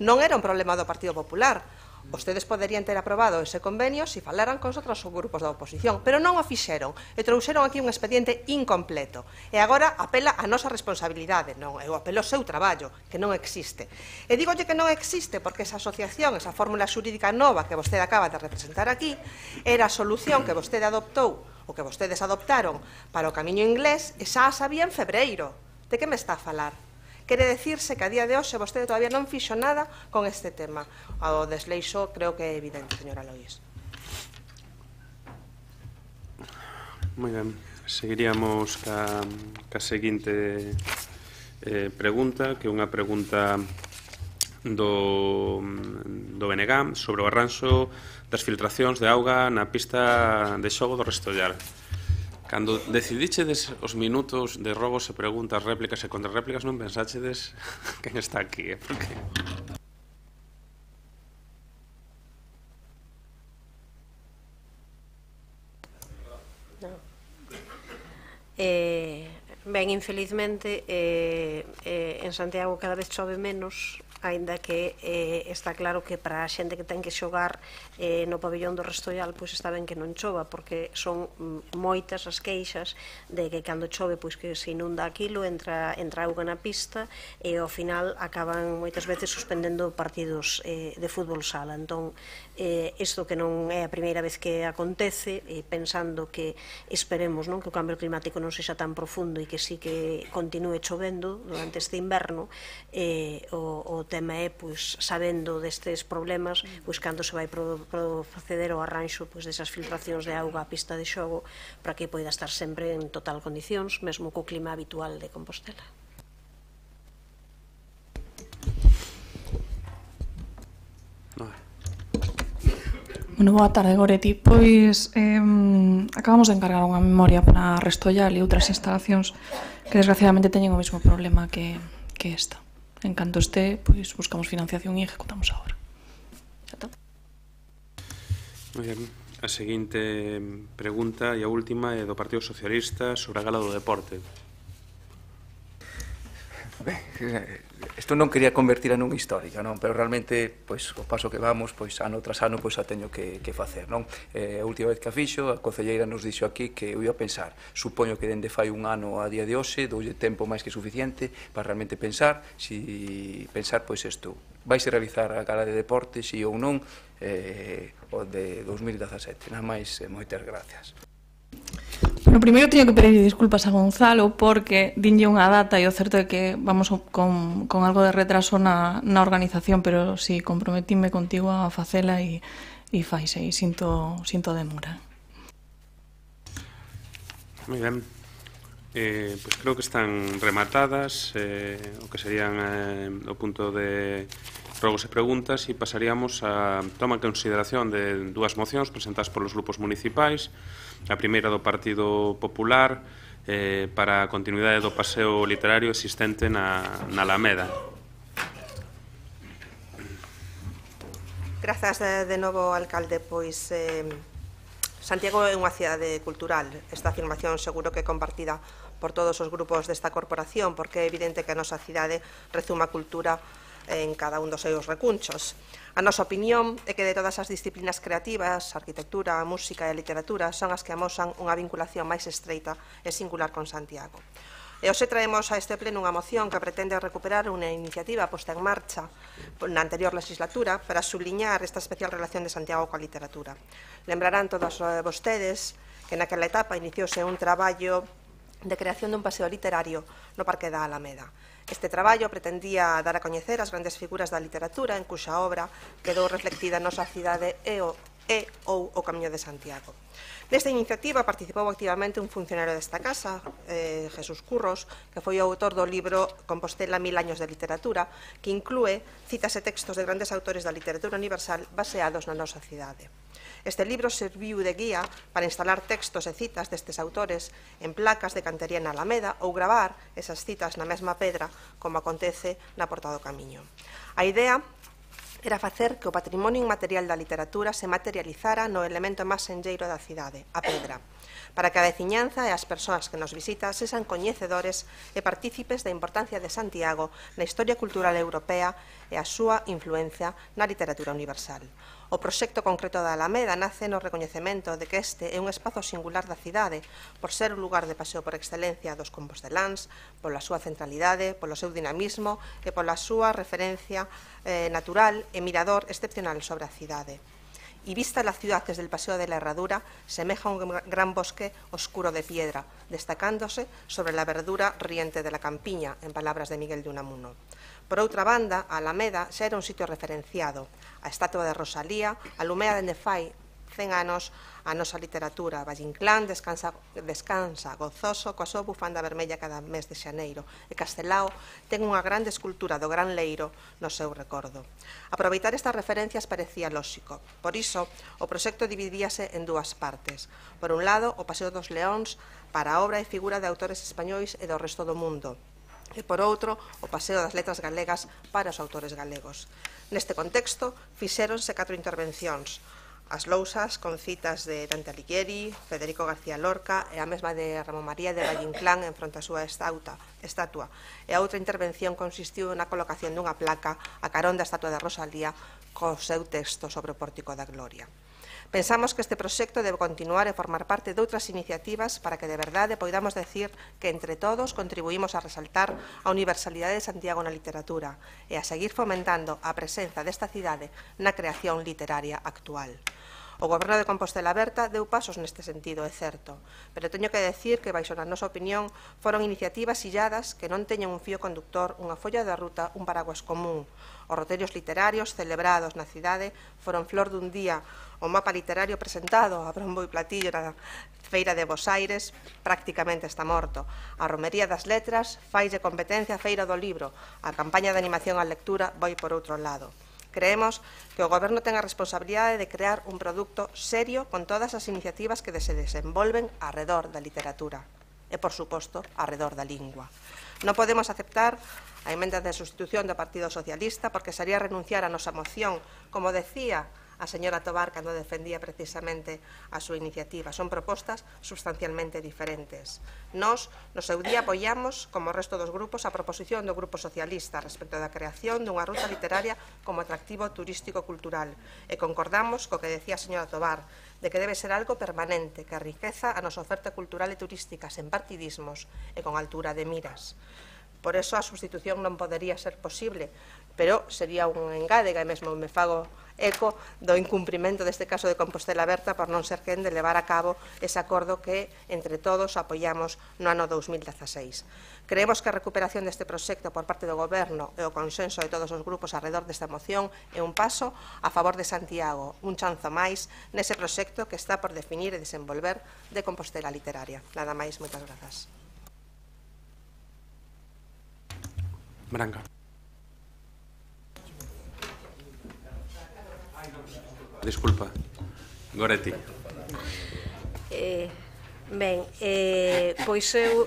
Non era un problema do Partido Popular. Vostedes poderían ter aprobado ese convenio se falaran con os outros grupos da oposición, pero non o fixeron e trouxeron aquí un expediente incompleto. E agora apela a nosa responsabilidade, non, eu apelo ao seu traballo, que non existe. E dígolle que non existe porque esa asociación, esa fórmula xurídica nova que vostede acaba de representar aquí, era a solución que vostede adoptou, ou que vostedes adoptaron para o camiño inglés, e xa a sabía en febreiro. De que me está a falar? Quere decirse que a día de hoxe vostede todavía non fixo nada con este tema. O desleixo creo que é evidente, señora Lois. Moi ben. Seguiríamos ca seguinte pregunta, que é unha pregunta do BNG sobre o arranxo das filtracións de auga na pista de xogo do Restollar. Cando decidichedes os minutos de rogos e preguntas, réplicas e contrarréplicas, non pensáchedes quen está aquí, porque... Ben, infelizmente, en Santiago cada vez chove menos, aínda que está claro que para a xente que ten que xogar no pabellón do Restollal, pois está ben que non chova, porque son moitas as queixas de que cando chove, pois que se inunda aquilo, entra auga na pista e ao final acaban moitas veces suspendendo partidos de fútbol sala. Entón, isto que non é a primeira vez que acontece, pensando que esperemos que o cambio climático non sexa tan profundo e que sí que continue chovendo durante este inverno, o tema é, pois, sabendo destes problemas, pois, cando se vai proceder ao arranxo desas filtracións de auga á pista de xogo para que poida estar sempre en total condicións, mesmo co clima habitual de Compostela. Bueno, boa tarde, Goretti. Pois acabamos de encargar unha memoria para Restollal e outras instalacións que desgraciadamente teñen o mesmo problema que esta. En canto este, pois buscamos financiación e ejecutamos a obra. Moi ben. A seguinte pregunta e a última é do Partido Socialista sobre a Gala do Deporte. Ben, isto non quería convertila nunha histórica, non? Pero realmente, pois, o paso que vamos, pois, ano tras ano, pois, a teño que facer, non? A última vez que a fixo, a concelleira nos dixo aquí que eu ia pensar. Supoño que dende fai un ano a día de hoxe, doulle tempo máis que suficiente para realmente pensar, pois, isto. Vaise realizar a Gala de Deporte, si ou non, o de 2017. Nada máis, moitas gracias. Bueno, primeiro teño que pedir disculpas a Gonzalo porque dinlle unha data e o certo é que vamos con algo de retraso na organización, pero si comprometíme contigo a facela e faise, e sinto demora. Moi ben. Pois creo que están rematadas o que serían o punto de rogos e preguntas, e pasaríamos a toma en consideración de dúas mocións presentadas polos grupos municipais. A primeira do Partido Popular para a continuidade do paseo literario existente na Alameda. Grazas de novo, alcalde. Pois Santiago é unha cidade cultural. Esta afirmación seguro que é compartida por todos os grupos desta corporación, porque é evidente que a nosa cidade rezuma cultura en cada un dos seus recunchos. A nosa opinión é que de todas as disciplinas creativas, a arquitectura, a música e a literatura son as que amosan unha vinculación máis estreita e singular con Santiago. E hoxe traemos a este pleno unha moción que pretende recuperar unha iniciativa posta en marcha na anterior legislatura para subliñar esta especial relación de Santiago coa literatura. Lembrarán todos vostedes que naquela etapa iniciouse un traballo de creación dun paseo literario no Parque da Alameda. Este traballo pretendía dar a coñecer as grandes figuras da literatura en cuxa obra quedou reflectida a nosa cidade e ou o Camiño de Santiago. Nesta iniciativa participou activamente un funcionario desta casa, Jesús Curros, que foi o autor do libro Compostela 1000 años de literatura, que inclúe citas e textos de grandes autores da literatura universal baseados na nosa cidade. Este libro serviu de guía para instalar textos e citas destes autores en placas de cantería na Alameda ou gravar esas citas na mesma pedra, como acontece na Porta do Camiño. A idea era facer que o patrimonio inmaterial da literatura se materializara no elemento máis senlleiro da cidade, a pedra, para que a veciñanza e as persoas que nos visitan sexan coñecedores e partícipes da importancia de Santiago na historia cultural europea e a súa influencia na literatura universal. O proxecto concreto da Alameda nace no recoñecemento de que este é un espazo singular da cidade por ser un lugar de paseo por excelencia dos composteláns, pola súa centralidade, polo seu dinamismo e pola súa referencia natural e mirador excepcional sobre a cidade. Y vista la ciudad desde el Paseo de la Herradura, semeja un gran bosque oscuro de piedra, destacándose sobre la verdura riente de la campiña, en palabras de Miguel de Unamuno. Por outra banda, a Alameda xa era un sitio referenciado. A estatua de Rosalía alumea dende fai 100 anos a nosa literatura. Valle Inclán descansa gozoso coa súa bufanda vermella cada mes de xaneiro e Castelao ten unha grande escultura do Gran Leiro no seu recordo. Aproveitar estas referencias parecía lóxico. Por iso, o proxecto dividíase en dúas partes. Por un lado, o Paseo dos Leóns para a obra e figura de autores españois e do resto do mundo. E, por outro, o Paseo das Letras Galegas para os autores galegos. Neste contexto, fixéronse 4 intervencións. As lousas con citas de Dante Alighieri, Federico García Lorca e a mesma de Ramón María de Valle Inclán en fronte á súa estatua. E a outra intervención consistiu na colocación dunha placa a carón da estatua de Rosalía co seu texto sobre o Pórtico da Gloria. Pensamos que este proxecto debe continuar e formar parte de outras iniciativas para que de verdade poidamos decir que entre todos contribuímos a resaltar a universalidade de Santiago na literatura e a seguir fomentando a presenza desta cidade na creación literaria actual. O Goberno de Compostela Aberta deu pasos neste sentido, é certo, pero teño que decir que, baixo na nosa opinión, foron iniciativas illadas que non teñen un fío conductor, unha folla de ruta, un paraguas común. Os roteiros literarios celebrados na cidade foron flor dun día. O mapa literario presentado a bombo e platillo na Feira de Bos Aires prácticamente está morto. A Romería das Letras faise competencia a Feira do Libro. A campaña de animación á lectura vai por outro lado. Creemos que o Goberno ten a responsabilidade de crear un produto serio con todas as iniciativas que se desenvolven arredor da literatura e, por suposto, arredor da lingua. Non podemos aceptar a emenda de sustitución do Partido Socialista porque sería renunciar a nosa moción, como decía a señora Tobar cando defendía precisamente a súa iniciativa. Son propostas substancialmente diferentes. Nós, no seu día, apoiamos, como o resto dos grupos, a proposición do Grupo Socialista respecto da creación dunha ruta literaria como atractivo turístico-cultural e concordamos co que decía a señora Tobar, de que debe ser algo permanente, que enriqueza a nosa oferta cultural e turística sen partidismos e con altura de miras. Por eso a substitución non podería ser posible, pero sería un engádega e mesmo me fago eco do incumprimento deste caso de Compostela Aberta por non ser quen de levar a cabo ese acordo que entre todos apoiamos no ano 2016. Creemos que a recuperación deste proxecto por parte do Goberno e o consenso de todos os grupos alrededor desta moción é un paso a favor de Santiago, un chanzo máis nese proxecto que está por definir e desenvolver de Compostela Literaria. Nada máis, moitas grazas. Branca. Disculpa, Goretti. Ben, pois eu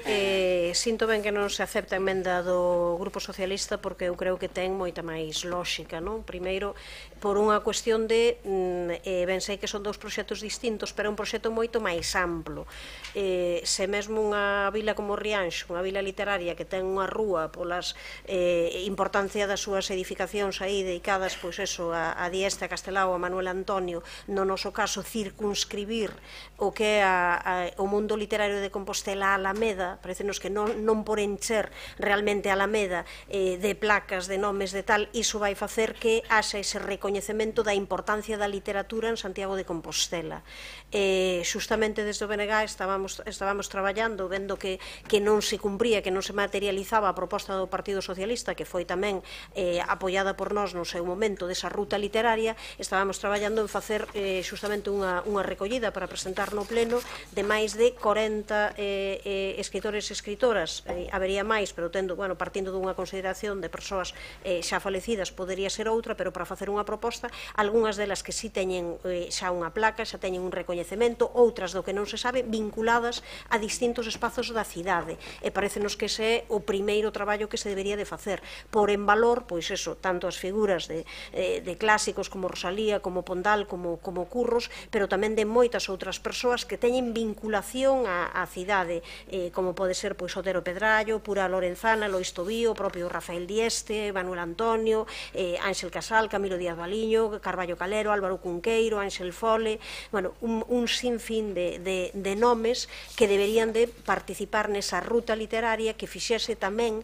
sinto ben que non se acepta a emenda do Grupo Socialista porque eu creo que ten moita máis lóxica, non? Primeiro, por unha cuestión de, ben sei que son dous proxectos distintos, pero é un proxecto moito máis amplo. Se mesmo unha vila como Rianxo, unha vila literaria que ten unha rúa polas importancia das súas edificacións aí dedicadas, pois eso, a Dieste, a Castelao, a Manuel Antonio, no noso caso circunscribir o que é o mundo literario de Compostela a Alameda, parecenos que non por encher realmente a Alameda de placas, de nomes, de tal, iso vai facer que haxa ese recoñecemento da importancia da literatura en Santiago de Compostela. Justamente desde o BNG estábamos traballando, vendo que non se cumpría, que non se materializaba a proposta do Partido Socialista, que foi tamén apoiada por nós no seu momento desa ruta literaria, estábamos traballando en facer justamente unha recollida para presentar no pleno de máis de 40 escritores e escritoras. Habería máis, pero partindo dunha consideración de persoas xa falecidas, podería ser outra, pero para facer unha proposta, algunhas delas que si teñen xa unha placa, xa teñen un recoñecemento, outras do que non se sabe, vinculadas a distintos espazos da cidade. E parecenos que ese é o primeiro traballo que se debería de facer, por en valor, pois eso, tanto as figuras de clásicos como Rosalía, como Pondal, como Curros, pero tamén de moitas outras persoas que teñen vinculación á cidade, como pode ser pois Otero Pedrallo, Pura Lorenzana, Lois Tobío, o propio Rafael Dieste, Manuel Antonio, Ángel Casal, Camilo Díaz Baliño, Carballo Calero, Álvaro Cunqueiro, Ángel Fole, un sinfín de nomes que deberían de participar nesa ruta literaria que fixese tamén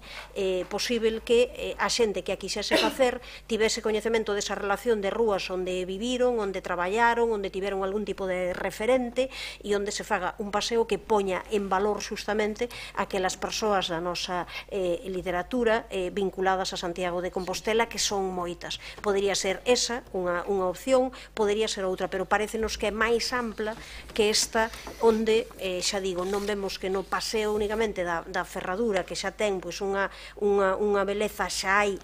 posible que a xente que a quixese facer tivese coñecemento desa relación de rúas onde viviron, onde traballaron, onde tiveron algún tipo de referente e onde se faga un paseo que poña en valor xustamente aquelas persoas da nosa literatura vinculadas a Santiago de Compostela, que son moitas. Podería ser esa unha opción, podería ser outra, pero parecenos que é máis ampla que esta, onde, xa digo, non vemos que no paseo únicamente da ferradura, que xa ten unha beleza, xa hai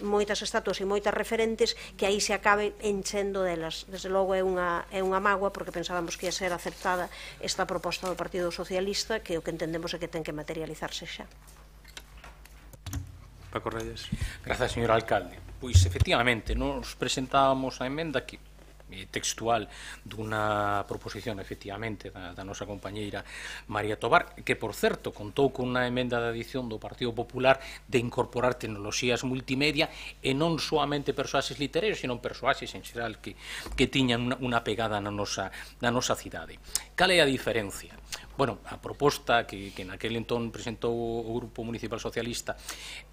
moitas estatuas e moitas referentes, que aí se acabe enchendo delas. Desde logo é unha mágoa, porque pensábamos que ia ser aceptada esta proposta do Partido Socialista, que o que entendemos é que ten que materializarse xa. Paco Reyes. Grazas, señor alcalde. Pois, efectivamente, nos presentábamos a emenda que textual dunha proposición efectivamente da nosa compañeira María Tobar, que por certo contou con unha emenda de adición do Partido Popular de incorporar tecnoloxías multimedia e non soamente persoaxes literarios, sino persoaxes en xeral que tiñan unha pegada na nosa cidade. Cal é a diferencia? Bueno, a proposta que naquele entón presentou o Grupo Municipal Socialista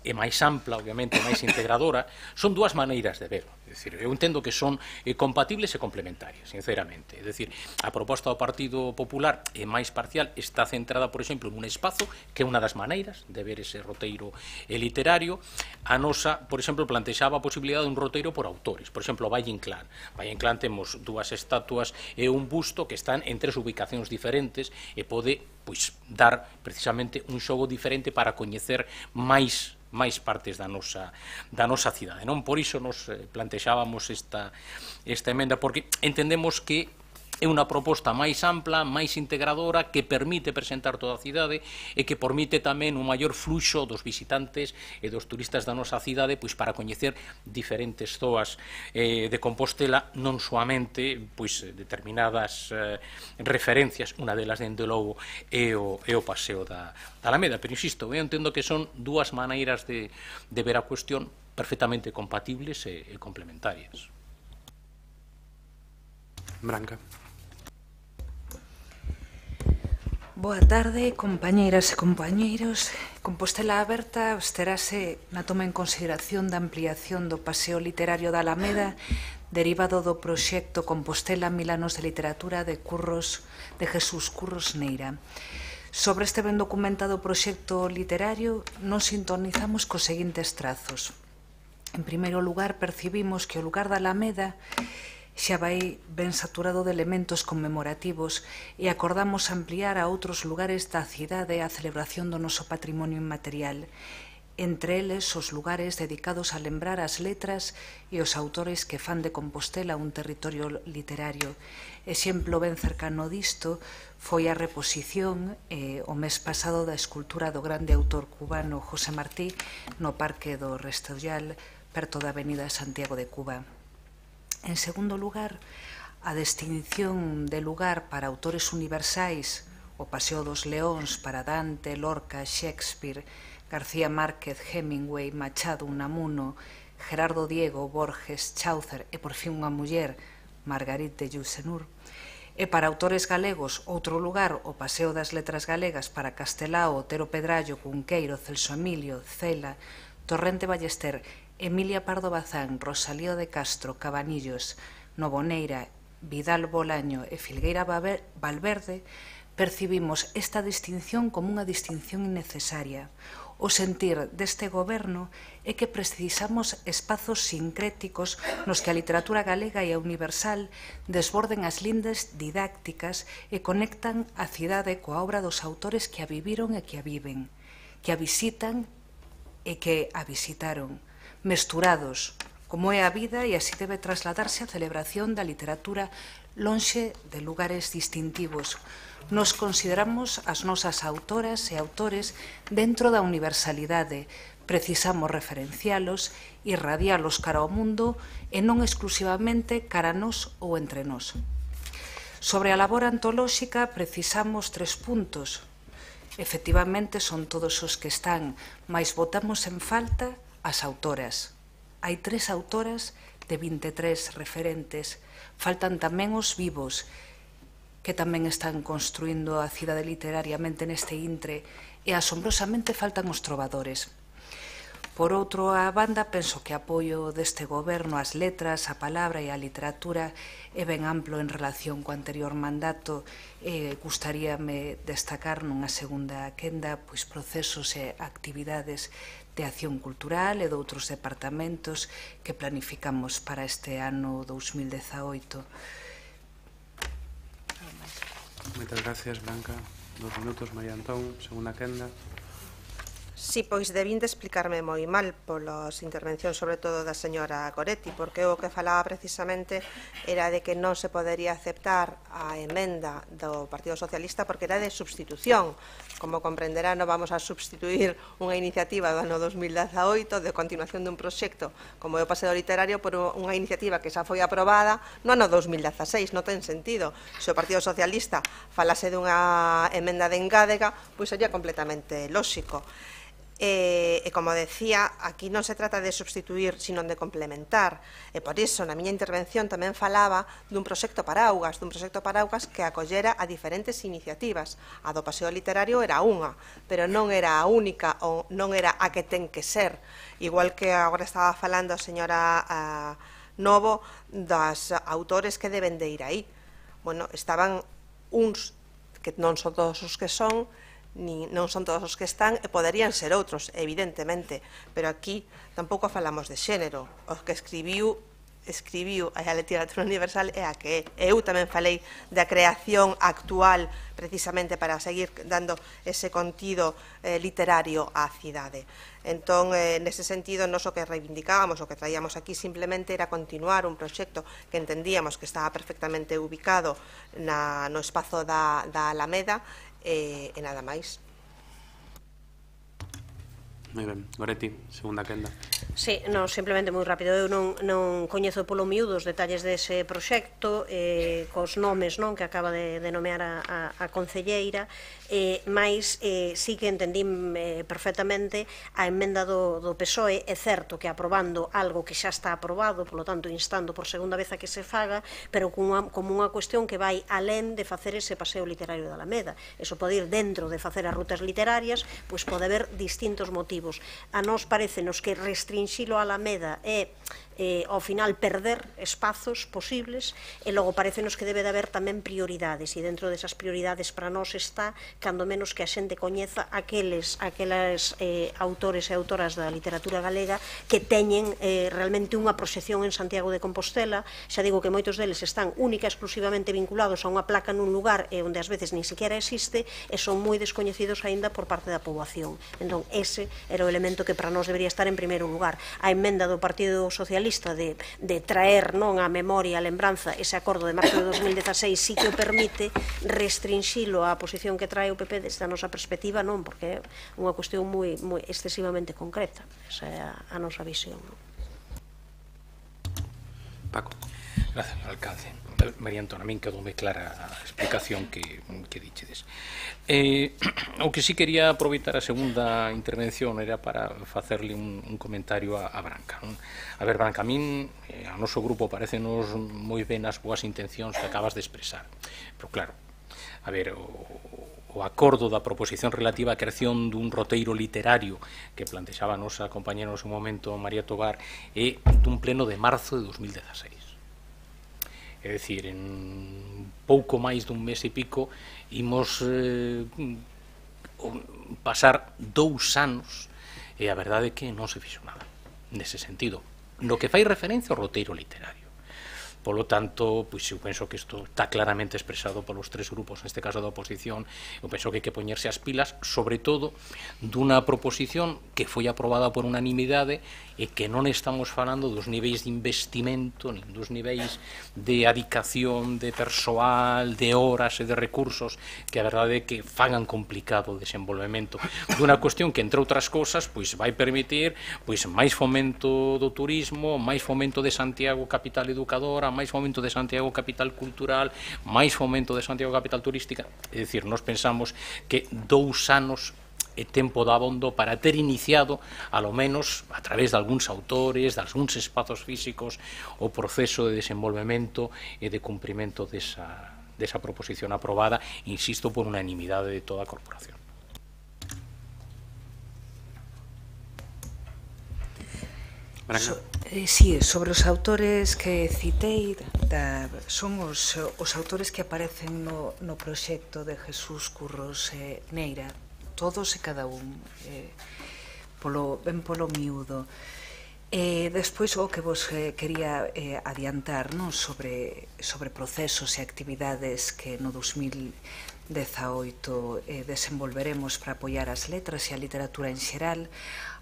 é máis ampla, obviamente, máis integradora. Son dúas maneiras de ver. É dicir, eu entendo que son compatibles e complementarias, sinceramente. É dicir, a proposta do Partido Popular é máis parcial, está centrada, por exemplo, nun espazo, que é unha das maneiras de ver ese roteiro literario. A nosa, por exemplo, plantexaba a posibilidade dun roteiro por autores. Por exemplo, o Valle Inclán. Valle Inclán temos dúas estatuas e un busto que están en tres ubicacións diferentes e pode dar precisamente un xogo diferente para coñecer máis partes da nosa cidade. Non por iso nos plantexábamos esta emenda, porque entendemos que é unha proposta máis ampla, máis integradora, que permite presentar toda a cidade e que permite tamén un maior fluxo dos visitantes e dos turistas da nosa cidade para coñecer diferentes zoas de Compostela, non soamente determinadas referencias, unha delas, dende logo, é o paseo da Alameda. Pero, insisto, eu entendo que son dúas maneiras de ver a cuestión perfectamente compatibles e complementarias. Branca. Boa tarde, compañeiras e compañeiros. Compostela Aberta osterase na toma en consideración da ampliación do paseo literario da Alameda derivado do proxecto Compostela 1000 anos de literatura de Jesús Curros Neira. Sobre este ben documentado proxecto literario nos sintonizamos cos seguintes trazos. En primeiro lugar, percibimos que o lugar da Alameda xa vai ben saturado de elementos conmemorativos e acordamos ampliar a outros lugares da cidade a celebración do noso patrimonio inmaterial, entre eles os lugares dedicados a lembrar as letras e os autores que fan de Compostela un territorio literario. Exemplo ben cercano disto foi a reposición o mes pasado da escultura do grande autor cubano José Martí no Parque do Restollal, perto da Avenida Santiago de Cuba. En segundo lugar, a distinción de lugar para autores universais, o Paseo dos Leóns para Dante, Lorca, Shakespeare, García Márquez, Hemingway, Machado, Unamuno, Gerardo Diego, Borges, Chaucer e, por fin, unha muller, Margarite de Yourcenar. E para autores galegos, outro lugar, o Paseo das Letras Galegas para Castelao, Otero Pedrallo, Cunqueiro, Celso Emilio, Cela, Torrente Ballester, Emilia Pardo Bazán, Rosalío de Castro, Cabanillos, Novoneira, Vidal Bolaño e Filgueira Valverde, percibimos esta distinción como unha distinción innecesaria. O sentir deste goberno é que precisamos espazos sincréticos nos que a literatura galega e a universal desborden as lindes didácticas e conectan a cidade coa obra dos autores que a viviron e que a viven, que a visitan e que a visitaron, mesturados, como é a vida, e así debe trasladarse a celebración da literatura lonxe de lugares distintivos. Nos consideramos as nosas autoras e autores dentro da universalidade. Precisamos referencialos, irradialos cara ao mundo e non exclusivamente cara a nós ou entre nós. Sobre a labor antolóxica precisamos 3 puntos. Efectivamente son todos os que están, mais botamos en falta as autoras. Hai 3 autoras de 23 referentes. Faltan tamén os vivos, que tamén están construindo a cidade literariamente neste intre, e asombrosamente faltan os trovadores. Por outro a banda, penso que apoio deste goberno ás letras, a palabra e a literatura é ben amplo en relación co anterior mandato. Gustaríame destacar nunha segunda quenda pois procesos e actividades de acción cultural e de outros departamentos que planificamos para este ano 2018. Moitas gracias, Blanca. 2 minutos, María Antón, segunda quenda. Sí, pois debín de explicarme moi mal polas intervencións, sobre todo da señora Goretti, porque o que falaba precisamente era de que non se podería aceptar a emenda do Partido Socialista porque era de substitución. Como comprenderá, non vamos a substituir unha iniciativa do ano 2018 de continuación dun proxecto como é o paseo literario por unha iniciativa que xa foi aprobada no ano 2016, non ten sentido. Se o Partido Socialista falase dunha emenda de engádega, pois sería completamente lóxico. E como decía, aquí non se trata de substituir, sino de complementar. E por iso, na miña intervención tamén falaba dun proxecto paraugas que acollera a diferentes iniciativas. A do paseo literario era unha, pero non era a única ou non era a que ten que ser. Igual que agora estaba falando a señora Novo das autores que deben de ir aí. Bueno, estaban uns que non son todos os que son, non son todos os que están, e poderían ser outros, evidentemente, pero aquí tampouco falamos de xénero. Os que escribiu a literatura universal é a que é. Eu tamén falei da creación actual precisamente para seguir dando ese contido literario á cidade. Entón, nese sentido, nos o que reivindicábamos, o que traíamos aquí simplemente era continuar un proxecto que entendíamos que estaba perfectamente ubicado no espazo da Alameda e nada máis. Moi ben. Goretti, segunda quenda. Sí, non, simplemente moi rápido. Eu non coñezo polo miúdo os detalles dese proxecto, cos nomes que acaba de nomear a concelleira, mais sí que entendín perfectamente a emenda do PSOE. É certo que aprobando algo que xa está aprobado, polo tanto instando por segunda vez a que se faga, pero como unha cuestión que vai alén de facer ese paseo literario da Alameda. Eso pode ir dentro de facer as rutas literarias, pois pode haber distintos motivos. A nós parecenos que restrinxilo a Alameda é ao final perder espazos posibles, e logo parecenos que debe de haber tamén prioridades, e dentro desas prioridades para nós está, cando menos, que a xente coñeza aqueles autores e autoras da literatura galega que teñen realmente unha proxección en Santiago de Compostela. Xa digo que moitos deles están única e exclusivamente vinculados a unha placa nun lugar onde ás veces nin sequera existe, e son moi descoñecidos aínda por parte da poboación. Entón, ese era o elemento que para nós debería estar en primeiro lugar. A emenda do Partido Socialista de traer a memoria, a lembranza, ese acordo de marzo de 2016 sí que o permite. Restrinxilo á posición que trae o PP desde a nosa perspectiva non, porque é unha cuestión moi excesivamente concreta. Esa é a nosa visión. Paco. Gracias, alcalde. María Antón, a min quedoume clara a explicación que dichedes. O que sí quería aproveitar a segunda intervención era para facerle un comentario a Branca. A ver, Branca, a min, ao noso grupo, parecenos moi ben as boas intencións que acabas de expresar. Pero claro, a ver, o acordo da proposición relativa á creación dun roteiro literario que plantexaba a nosa compañera no seu momento, María Tobar, é dun pleno de marzo de 2016. É dicir, en pouco máis dun mes e pico imos pasar 2 anos e a verdade é que non se fixo nada nese sentido, no que fai referencia ao roteiro literario. Polo tanto, pois eu penso que isto está claramente expresado polos 3 grupos, neste caso da oposición. Eu penso que hai que poñerse as pilas, sobre todo dunha proposición que foi aprobada por unanimidade e que non estamos falando dos niveis de investimento, nin dos niveis de adicación de persoal, de horas e de recursos, que a verdade é que fagan complicado o desenvolvemento dunha cuestión que, entre outras cousas, pois vai permitir pois máis fomento do turismo, máis fomento de Santiago capital educadora, máis fomento de Santiago capital cultural, máis fomento de Santiago capital turística. É dicir, nós pensamos que 2 anos é tempo dabondo para ter iniciado, alo menos a través de algúns autores, de algúns espazos físicos, o proceso de desenvolvemento e de cumprimento desa proposición aprobada, insisto, por unanimidade de toda a corporación. Sí, sobre os autores que citei, son os autores que aparecen no proxecto de Jesús Curros Neira, todos e cada un, ben polo miúdo. Despois, o que vos quería adiantar sobre procesos e actividades que no 2018 desenvolveremos para apoiar as letras e a literatura en xeral,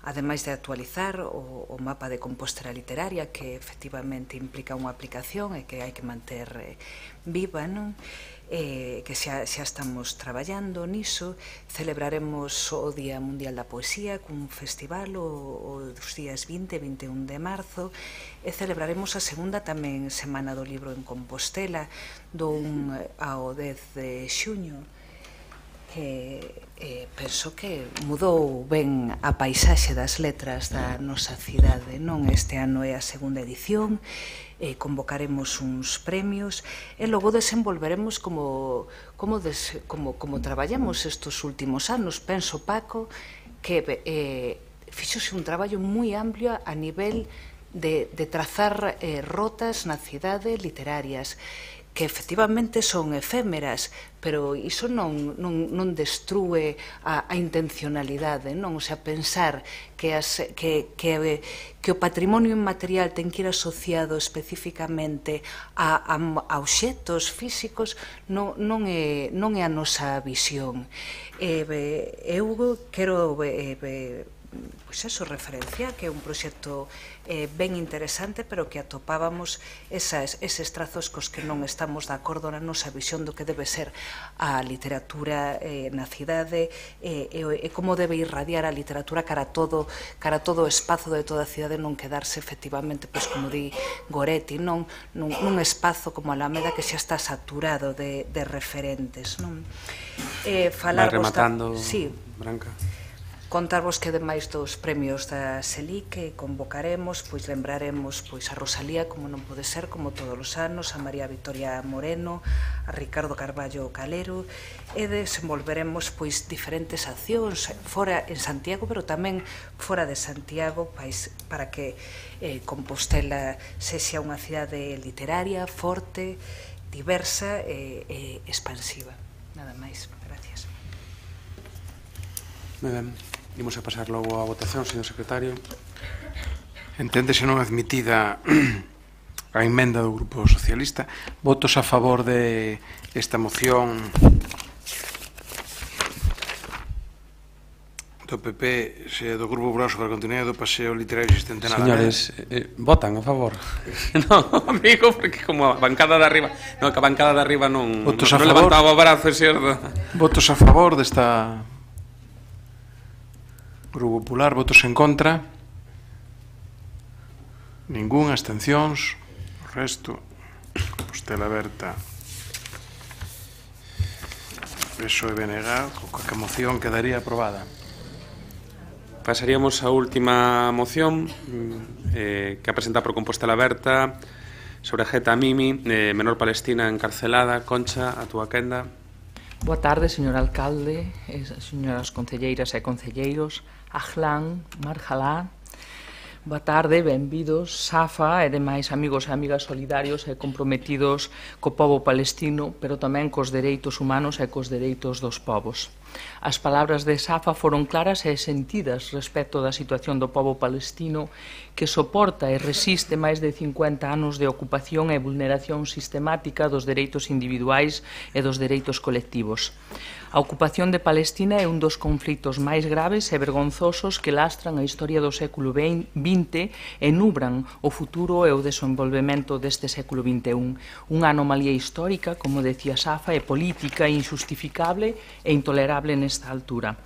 ademais de actualizar o mapa de Compostela literaria, que efectivamente implica unha aplicación e que hai que manter viva, non? Que xa estamos traballando niso. Celebraremos o Día Mundial da Poesía cun festival os días 20 e 21 de marzo, e celebraremos a segunda tamén Semana do Libro en Compostela do 1 ao 10 de xuño, que penso que mudou ben a paisaxe das letras da nosa cidade, non? Este ano é a segunda edición, convocaremos uns premios e logo desenvolveremos como traballamos estes últimos anos. Penso, Paco, que fixose un traballo moi amplio a nivel de trazar rotas na cidade literarias, que efectivamente son efémeras, pero iso non destrúe a intencionalidade, non? O sea, pensar que o patrimonio inmaterial ten que ir asociado especificamente a obxectos físicos non é a nosa visión. Eu quero referenciar que é un proxecto ben interesante, pero que atopábamos eses trazos cos que non estamos de acordo na nosa visión do que debe ser a literatura na cidade e como debe irradiar a literatura cara a todo o espazo de toda a cidade, non quedarse efectivamente, pois como di Goretti, nun espazo como a Alameda que xa está saturado de referentes, non? Vai rematando, Branca. Contarvos que ademais dos premios da SELI que convocaremos, pois lembraremos a Rosalía, como non pode ser, como todos os anos, a María Victoria Moreno, a Ricardo Carballo Calero, e desenvolveremos diferentes accións fora en Santiago, pero tamén fora de Santiago, para que Compostela sexa unha cidade literaria, forte, diversa e expansiva. Nada máis, gracias. Moi ben. Imos a pasar logo a votación, señor secretario. Enténdese non admitida a emenda do Grupo Socialista. Votos a favor de esta moción do PP e do Grupo Popular sobre a continuidade do paseo literario existente na Alameda. Señores, votan a favor. Non, amigo, porque como a bancada de arriba, non, que a bancada de arriba non levantaba o brazo, xerdo. Votos a favor desta Grupo Popular, votos en contra, ningún, abstencións, o resto, Compostela Aberta, PSOE e BNG, coa moción quedaría aprobada. Pasaríamos á última moción que a presentar por Compostela Aberta sobre a Geta Mimi, menor palestina encarcelada. Concha, a túa quenda. Boa tarde, señor alcalde, señoras concelleiras e concelleiros, Ahlan, Marjalá. Boa tarde, benvidos, Safa e demais amigos e amigas solidarios e comprometidos co pobo palestino, pero tamén cos dereitos humanos e cos dereitos dos povos. As palabras de Safa foron claras e sentidas respecto da situación do pobo palestino que soporta e resiste máis de 50 anos de ocupación e vulneración sistemática dos dereitos individuais e dos dereitos colectivos. A ocupación de Palestina é un dos conflitos máis graves e vergonzosos que lastran a historia do século XX e nubran o futuro e o desenvolvemento deste século XXI. Unha anomalía histórica, como decía Safa, e política injustificable e intolerable nesta altura.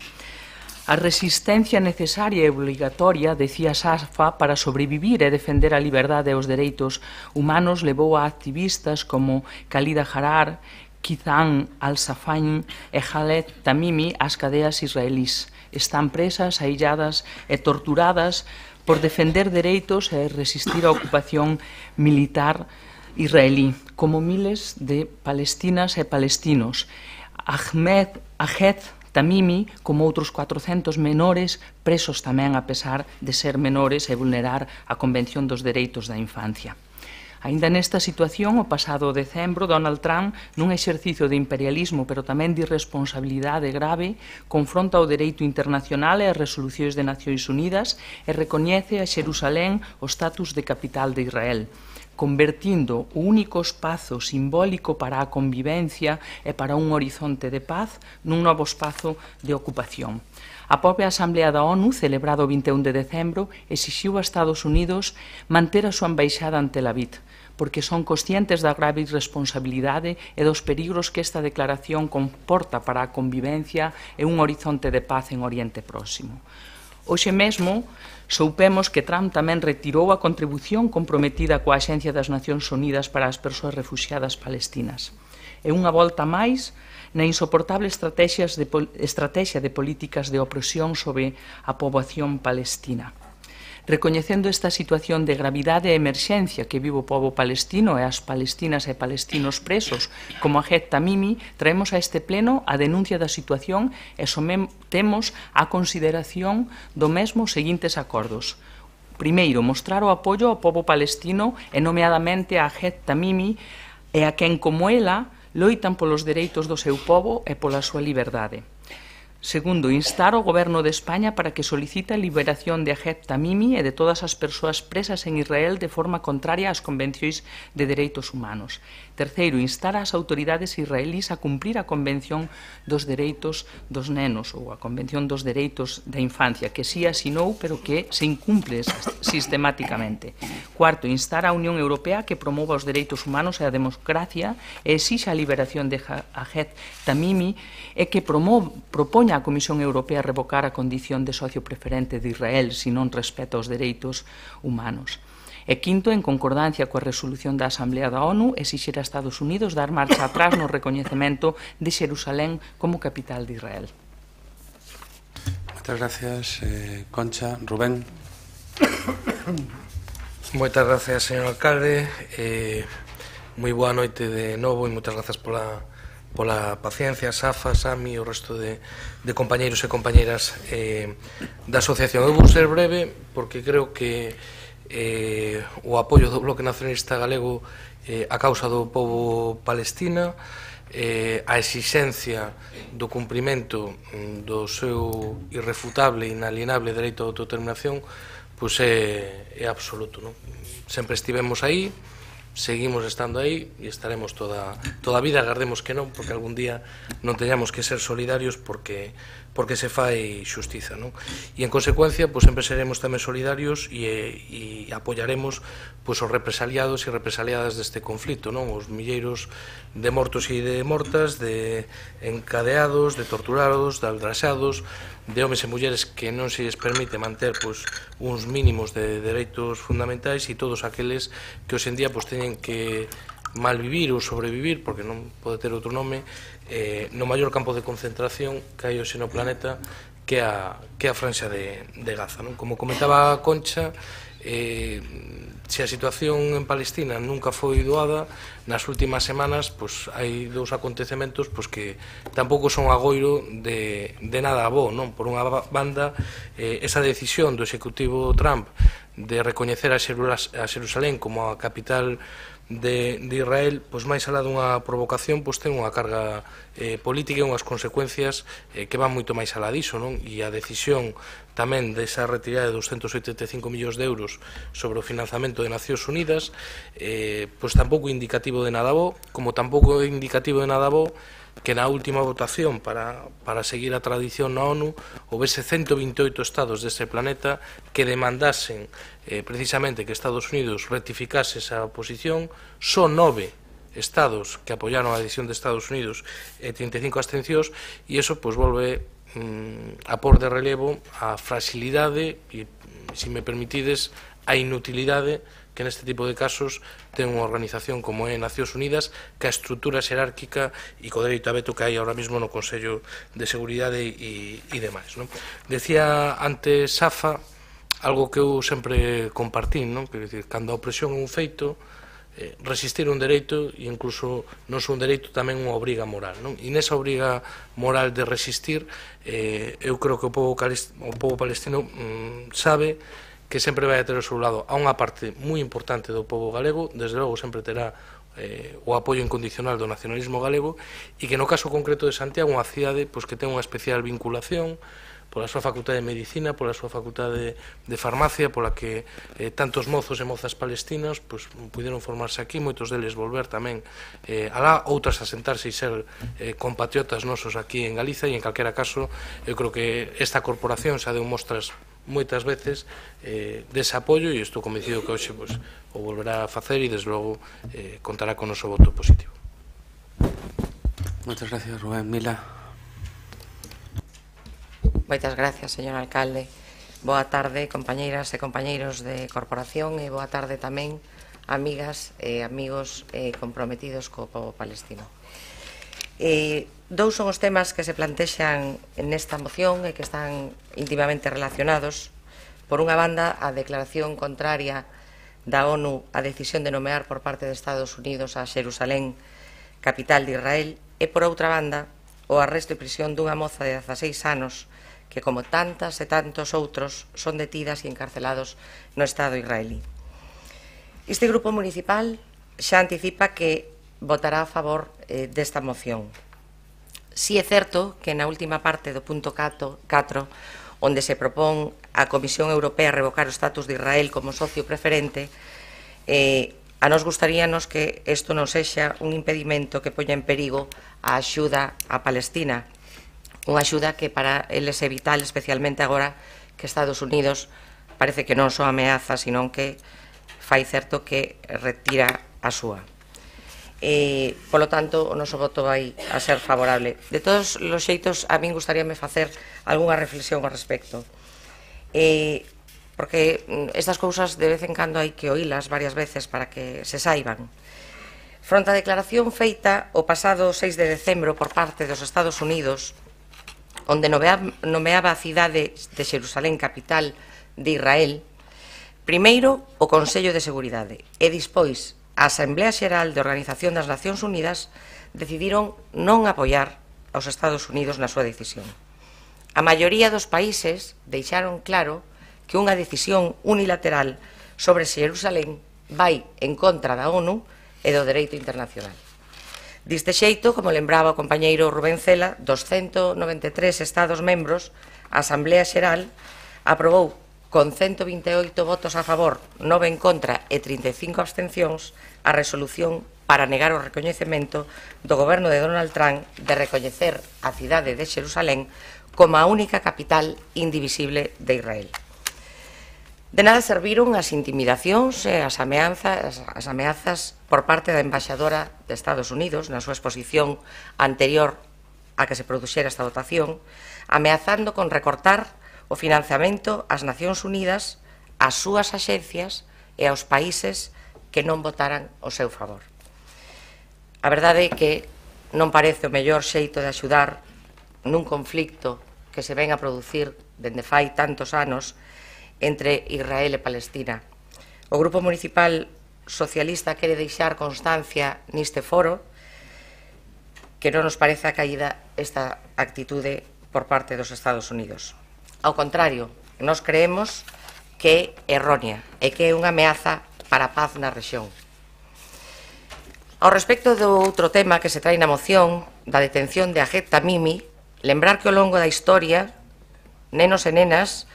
A resistencia necesaria e obligatoria, decía Safa, para sobrevivir e defender a liberdade e os dereitos humanos levou a activistas como Khalida Harar, Kizan al-Safain e Khaled Tamimi ás cadeas israelís. Están presas, ailladas e torturadas por defender dereitos e resistir a ocupación militar israelí, como miles de palestinas e palestinos. Ahmed Tamimi, como outros 400 menores presos tamén a pesar de ser menores e vulnerar a Convención dos Dereitos da Infancia. Aínda nesta situación, o pasado decembro, Donald Trump, nun exercicio de imperialismo, pero tamén de irresponsabilidade grave, confronta o dereito internacional e as resolucións de Nacións Unidas e recoñece a Xerusalén o status de capital de Israel, convertindo o único espazo simbólico para a convivencia e para un horizonte de paz nun novo espazo de ocupación. A propia Asamblea da ONU, celebrado o 21 de decembro, exixiu a Estados Unidos manter a súa embaixada en Tel Aviv, porque son conscientes da grave irresponsabilidade e dos perigros que esta declaración comporta para a convivencia e un horizonte de paz en Oriente Próximo. Hoxe mesmo, soupemos que Trump tamén retirou a contribución comprometida coa Axencia das Nacións Unidas para as Persoas Refuxiadas Palestinas. É unha volta máis na insoportable estrategia de políticas de opresión sobre a poboación palestina. Recoñecendo esta situación de gravidade e emerxencia que vive o pobo palestino e as palestinas e palestinos presos, como a Ahed Tamimi, traemos a este pleno a denuncia da situación e sometemos a consideración do mesmo os seguintes acordos. Primeiro, mostrar o apoio ao pobo palestino e nomeadamente a Ahed Tamimi e a quen como ela loitan polos dereitos do seu pobo e pola súa liberdade. Segundo, instar o Goberno de España para que solicite a liberación de Ahed Tamimi e de todas as persoas presas en Israel de forma contraria ás convencións de dereitos humanos. Terceiro, instar as autoridades israelís a cumprir a Convención dos Dereitos dos Nenos ou a Convención dos Dereitos da Infancia, que sí asinou, pero que se incumple sistemáticamente. Cuarto, instar a Unión Europea que promova os dereitos humanos e a democracia e exixa a liberación de Ahed Tamimi e que propoña a Comisión Europea revocar a condición de socio preferente de Israel se non respeta os dereitos humanos. E quinto, en concordancia coa resolución da Asamblea da ONU, exixir a Estados Unidos dar marcha atrás no recoñecemento de Xerusalén como capital de Israel. Moitas gracias, Concha. Rubén. Moitas gracias, señor alcalde. Moi boa noite de novo e moitas gracias pola paciencia, Safa, Sami e o resto de compañeiros e compañeiras da asociación. Eu vou ser breve porque creo que o apoio do Bloque Nacionalista Galego a causa do pobo palestina, a exixencia do cumprimento do seu irrefutable e inalienable dereito a autodeterminación, pois é absoluto. Sempre estivemos aí, seguimos estando aí e estaremos toda a vida, agardemos que non, porque algún día non teñamos que ser solidarios porque se fai xustiza, non? E en consecuencia, pois sempre seremos tamén solidarios e apoiaremos pois os represaliados e represaliadas deste conflito, non? Os milleiros de mortos e de mortas, de encadeados, de torturados, de aldraxados, de homes e mulleres que non se lles permite manter pois uns mínimos de dereitos fundamentais e todos aqueles que hoxe en día pois teñen que malvivir ou sobrevivir, porque non pode ter outro nome, no maior campo de concentración que hai hoxe no planeta, que é a Franxa de Gaza, non? Como comentaba a Concha, se a situación en Palestina nunca foi doada, nas últimas semanas pois hai dous acontecementos pois que tampouco son agoiro de nada bo, non? Por unha banda, esa decisión do executivo Trump de recoñecer a Xerusalén como a capital de Israel, pois máis alá dunha provocación, pois ten unha carga política e unhas consecuencias que van moito máis alá diso, non? E a decisión tamén desa retirada de 285 millóns de euros sobre o financiamento de Nacións Unidas, pois tampouco é indicativo de nada bo, como tampouco é indicativo de nada bo que na última votación para seguir a tradición na ONU houvese 128 estados deste planeta que demandasen precisamente que Estados Unidos rectificase esa posición. Son 9 estados que apoiaron a decisión de Estados Unidos e 35 abstencións, e iso pois volve a por de relevo a fragilidade e, se me permitides, a inutilidade que neste tipo de casos ten unha organización como é Nacións Unidas, que a estrutura xerárquica e co dereito a veto que hai ahora mesmo no Consello de Seguridade e demais, non? Decía antes Safa algo que eu sempre compartín, non? Quer dizer, cando a opresión é un feito, resistir un dereito e incluso non é un dereito tamén unha obriga moral, non? E nesa obriga moral de resistir eu creo que o povo palestino sabe que sempre vai a ter ao seu lado a unha parte moi importante do povo galego, desde logo sempre terá o apoio incondicional do nacionalismo galego, e que no caso concreto de Santiago unha cidade que ten unha especial vinculación pola súa facultade de medicina, pola súa facultade de farmacia, pola que tantos mozos e mozas palestinos puderon formarse aquí, moitos deles volver tamén alá, outras asentarse e ser compatriotas nosos aquí en Galiza, e en calquera caso eu creo que esta corporación xa deu mostras moitas veces dese apoio, e estou convencido que hoxe o volverá a facer, e desde logo contará con o noso voto positivo. Moitas gracias, Rubén. Mila. Moitas gracias, señor alcalde. Boa tarde, compañeiras e compañeiros de corporación, e boa tarde tamén, amigas e amigos comprometidos co povo palestino. Dous son os temas que se plantexan nesta moción e que están íntimamente relacionados. Por unha banda, a declaración contraria da ONU á decisión de nomear por parte de Estados Unidos a Xerusalén capital de Israel, e por outra banda, o arresto e prisión dunha moza de 16 anos que, como tantas e tantos outros, son detidas e encarcelados no Estado israelí. Este grupo municipal xa anticipa que votará a favor desta moción. Si é certo que na última parte do punto 4, onde se propón a Comisión Europea revocar o estatus de Israel como socio preferente, a nos gustaríanos que isto non sexa un impedimento que poña en perigo a axuda a Palestina, unha axuda que para eles é vital, especialmente agora que Estados Unidos parece que non só ameaza, sino que fai certo que retira a súa. Polo tanto, o noso voto vai a ser favorable. De todos os xeitos, a min gustaríame facer algunha reflexión ao respecto, porque estas cousas de vez en cando hai que oílas varias veces para que se saiban. Fronte a declaración feita o pasado 6 de decembro por parte dos Estados Unidos, onde nomeaba a cidade de Xerusalén capital de Israel, primeiro o Consello de Seguridade e despois a Asamblea Xeral de Organización das Nacións Unidas decidiron non apoiar aos Estados Unidos na súa decisión. A maioría dos países deixaron claro que unha decisión unilateral sobre Xerusalén vai en contra da ONU e do dereito internacional. Deste xeito, como lembraba o compañeiro Rubén Cela, dos 193 Estados membros, a Asamblea Xeral aprobou con 128 votos a favor, 9 en contra e 35 abstencións a resolución para negar o recoñecemento do goberno de Donald Trump de recoñecer a cidade de Xerusalén como a única capital indivisible de Israel. De nada serviron as intimidacións e as ameazas por parte da embaixadora de Estados Unidos na súa exposición anterior a que se produxera esta votación, ameazando con recortar o financiamento ás Nacións Unidas, ás súas axencias e aos países que non votaran ao seu favor. A verdade é que non parece o mellor xeito de axudar nun conflicto que se ven a producir dende fai tantos anos entre Israel e Palestina. O Grupo Municipal Socialista quere deixar constancia neste foro que non nos parece acaída esta actitude por parte dos Estados Unidos. Ao contrario, nós creemos que é errónea e que é unha ameaza para a paz na rexión. Ao respecto do outro tema que se trae na moción, da detención de Ahed Tamimi, lembrar que ao longo da historia, nenos e nenas,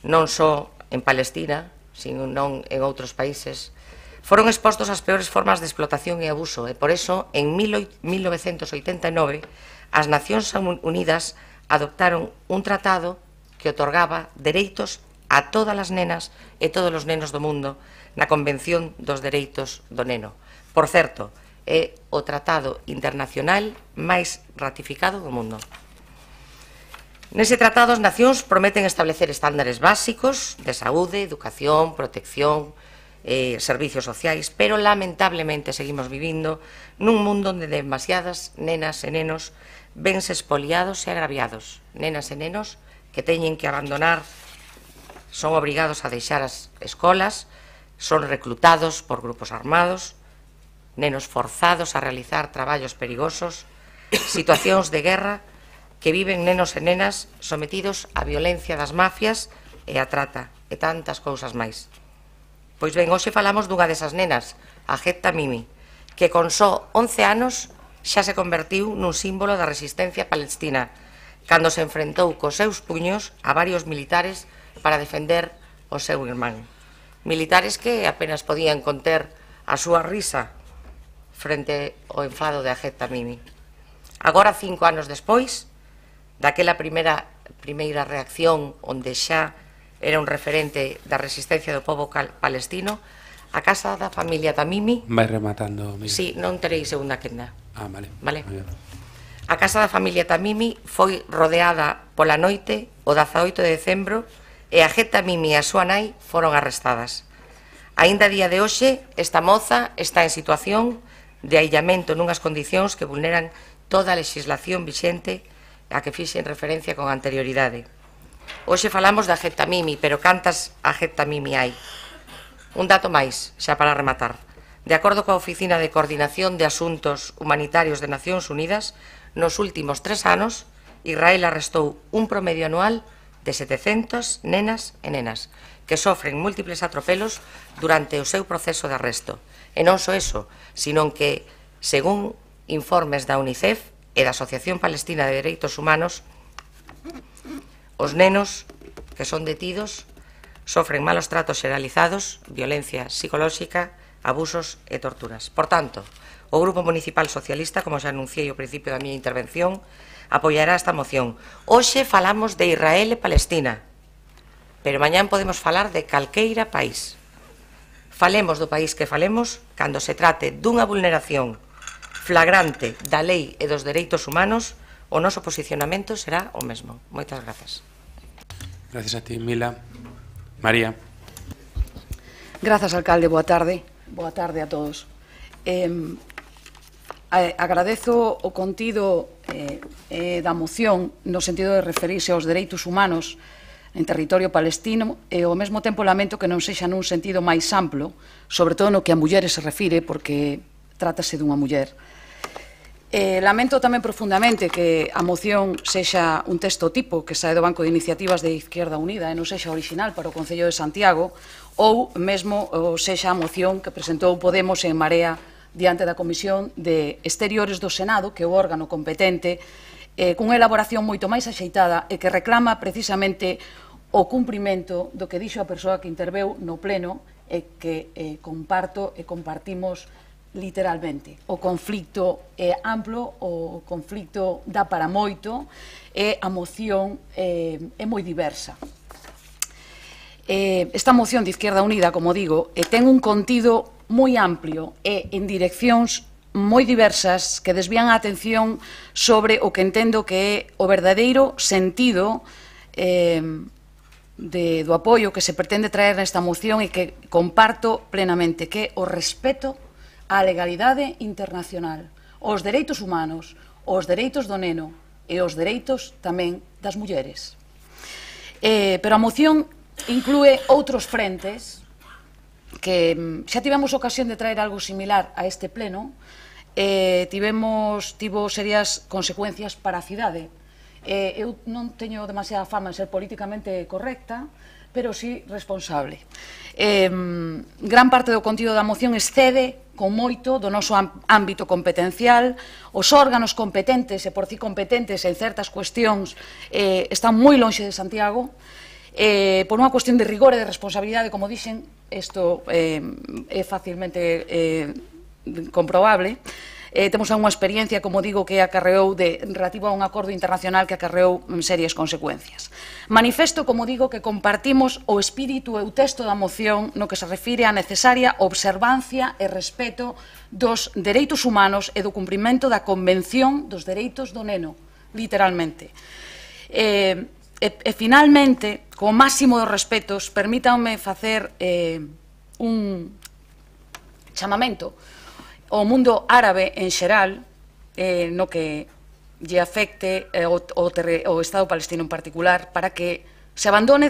non só en Palestina, sino non en outros países, foron expostos ás peores formas de explotación e abuso, e por iso, en 1989, as Nacións Unidas adoptaron un tratado que otorgaba dereitos a todas as nenas e todos os nenos do mundo na Convención dos Dereitos do Neno. Por certo, é o tratado internacional máis ratificado do mundo. Nese tratado, as nacións prometen establecer estándares básicos de saúde, educación, protección, servicios sociais, pero lamentablemente seguimos vivindo nun mundo onde demasiadas nenas e nenos vense expoliados e agraviados. Nenas e nenos que teñen que abandonar, son obrigados a deixar as escolas, son reclutados por grupos armados, nenos forzados a realizar traballos perigosos, situacións de guerra que viven nenos e nenas sometidos á violencia das mafias e a trata, e tantas cousas máis. Pois ben, hoxe falamos dunha desas nenas, a Ahed Tamimi, que con só 11 anos xa se convertiu nun símbolo da resistencia palestina, cando se enfrentou cos seus puños a varios militares para defender o seu irmán. Militares que apenas podían conter a súa risa frente ao enfado de Ahed Tamimi. Agora, 5 anos despois, daquela primeira reacción onde xa era un referente da resistencia do pobo palestino, a casa da familia Tamimi... Vai rematando. Sí, non teréis segunda quenda. Vale. A casa da familia Tamimi foi rodeada pola noite o 18 de decembro e Ahed Tamimi e a súa nai foron arrestadas. Aínda a día de hoxe, esta moza está en situación de aillamento nunhas condicións que vulneran toda a legislación vixente a que fixen referencia con anterioridade. Hoxe falamos de Ahed Tamimi, pero cantas Ahed Tamimi hai? Un dato máis, xa para rematar. De acordo coa Oficina de Coordinación de Asuntos Humanitarios de Nacións Unidas, nos últimos 3 anos, Israel arrestou un promedio anual de 700 nenas e nenas que sofren múltiples atropelos durante o seu proceso de arresto. E non só eso, sino que, según informes da UNICEF e da Asociación Palestina de Dereitos Humanos, os nenos que son detidos sofren malos tratos xeralizados, violencia psicolóxica, abusos e torturas. Por tanto, o Grupo Municipal Socialista, como xa anunciei ao principio da miña intervención, apoiará esta moción. Hoxe falamos de Israel e Palestina, pero mañán podemos falar de calqueira país. Falemos do país que falemos, cando se trate dunha vulneración flagrante da lei e dos dereitos humanos, o noso posicionamento será o mesmo. Moitas grazas. Gracias a ti, Mila. María. Grazas, alcalde. Boa tarde. Boa tarde a todos. Agradezo o contido da moción no sentido de referirse aos dereitos humanos en territorio palestino e ao mesmo tempo lamento que non sexa nun sentido máis amplo, sobre todo no que a mulleres se refire, porque trátase dunha muller. Lamento tamén profundamente que a moción sexa un texto tipo que sae do Banco de Iniciativas de Izquierda Unida e non sexa original para o Concello de Santiago, ou mesmo sexa a moción que presentou Podemos en Marea diante da Comisión de Exteriores do Senado, que é o órgano competente, cunha elaboración moito máis axeitada e que reclama precisamente o cumprimento do que dixo a persoa que interveu no pleno e que comparto e compartimos literalmente. O conflito é amplo, o conflito dá para moito e a moción é moi diversa. Esta moción de Izquierda Unida, como digo, ten un contido moi amplio e en direccións moi diversas que desvían a atención sobre o que entendo que é o verdadeiro sentido do apoio que se pretende traer nesta moción e que comparto plenamente, que é o respeto á legalidade internacional, aos dereitos humanos, aos dereitos do neno e aos dereitos tamén das mulleres. Pero a moción inclúe outros frentes que xa tivemos ocasión de traer algo similar a este pleno, tivo serias consecuencias para a cidade. Eu non teño demasiada fama de ser políticamente correcta, pero sí responsable. Gran parte do contido da moción excede con moito do noso ámbito competencial. Os órganos competentes, e por si competentes en certas cuestións, están moi lonxe de Santiago. Por unha cuestión de rigor e de responsabilidade, como dixen, isto é facilmente comprobable. Temos unha experiencia, como digo, que acarreou relativo a un acordo internacional que acarreou serias consecuencias. Manifesto, como digo, que compartimos o espírito e o texto da moción no que se refire á necesaria observancia e respeto dos dereitos humanos e do cumprimento da Convención dos Dereitos do Neno, literalmente. E finalmente, co máximo dos respetos, permítanme facer un chamamento ao mundo árabe en xeral, no que lle afecte o Estado palestino en particular, para que se abandonen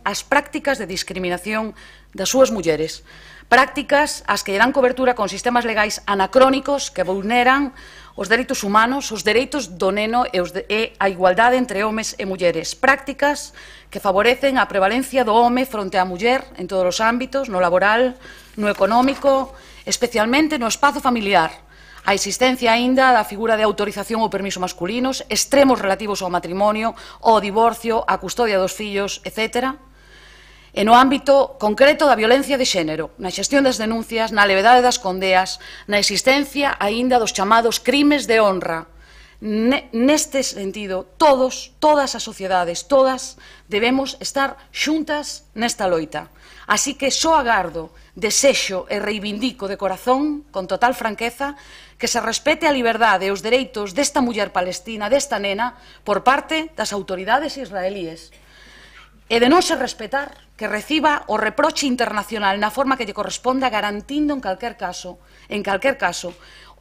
as prácticas de discriminación das súas mulleres, prácticas ás que dan cobertura con sistemas legais anacrónicos que vulneran os dereitos humanos, os dereitos do neno e a igualdade entre homes e mulleres. Prácticas que favorecen a prevalencia do home fronte á muller en todos os ámbitos, no laboral, no económico, especialmente no espazo familiar. A existencia aínda da figura de autorización ou permiso masculinos, extremos relativos ao matrimonio, ao divorcio, á custodia dos fillos, etc. E no ámbito concreto da violencia de xénero, na xestión das denuncias, na levedade das condeas, na existencia aínda dos chamados crimes de honra. Neste sentido, todas as sociedades, todas, debemos estar xuntas nesta loita. Así que só agardo, desexo e reivindico de corazón, con total franqueza, que se respete a liberdade e os dereitos desta muller palestina, desta nena, por parte das autoridades israelíes. E de non se respetar, que reciba o reproche internacional na forma que lle corresponda, garantindo en calquer caso,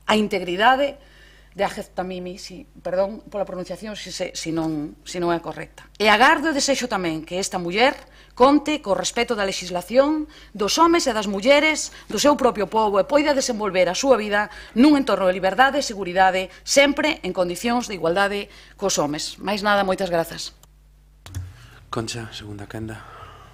a integridade de Agez Tamimi, perdón pola pronunciación se non é correcta. E agardo e desexo tamén que esta muller conte co respeto da legislación dos homes e das mulleres do seu propio pobo e poida desenvolver a súa vida nun entorno de liberdade e seguridade, sempre en condicións de igualdade cos homes. Mais nada, moitas grazas. Concha, segunda quenda.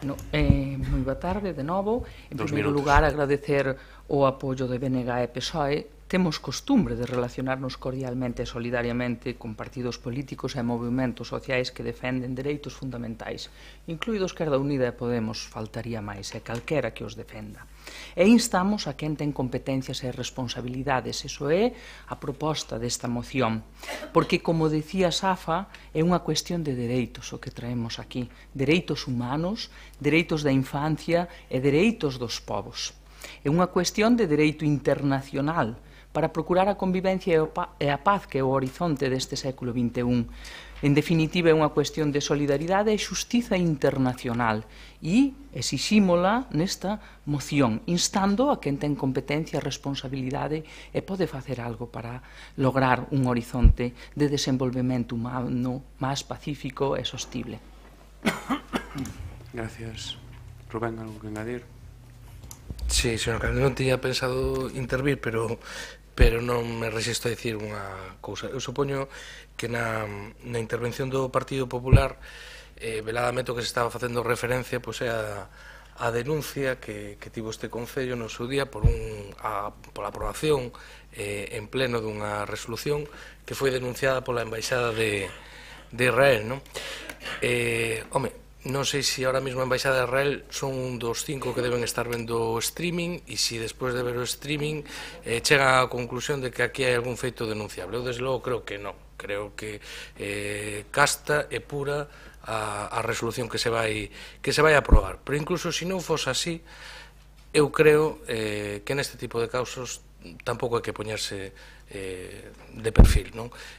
Moi boa tarde, de novo. En primeiro lugar, agradecer o apoio de BNG e PSOE. Temos costumbre de relacionarnos cordialmente e solidariamente con partidos políticos e movimentos sociais que defenden dereitos fundamentais, incluídos Esquerda Unida e Podemos, faltaría máis, e calquera que os defenda. E instamos a quen ten competencias e responsabilidades, iso é a proposta desta moción, porque, como decía Safa, é unha cuestión de dereitos o que traemos aquí, dereitos humanos, dereitos da infancia e dereitos dos povos. É unha cuestión de dereito internacional, para procurar a convivencia e a paz que é o horizonte deste século XXI. En definitiva, é unha cuestión de solidaridade e xustiza internacional e exixímola nesta moción, instando a quen ten competencia e responsabilidade e pode facer algo para lograr un horizonte de desenvolvemento humano máis pacífico e sostible. Gracias. Rubén, algo que engadir? Sí, señor alcalde, non tiña pensado intervir, pero non me resisto a dicir unha cousa. Eu supoño que na intervención do Partido Popular veladamente o que se estaba facendo referencia é a denuncia que tivo este Concello no seu día pola aprobación en pleno dunha resolución que foi denunciada pola Embaixada de Israel. Non sei se ahora mesmo a Embaixada de Israel son un dos 5 que deben estar vendo o streaming e se despois de ver o streaming chegan á conclusión de que aquí hai algún feito denunciable. Eu, desde logo, creo que non. Creo que casta e pura a resolución que se vai aprobar. Pero incluso se non fose así, eu creo que neste tipo de casos tampouco hai que poñerse de perfil.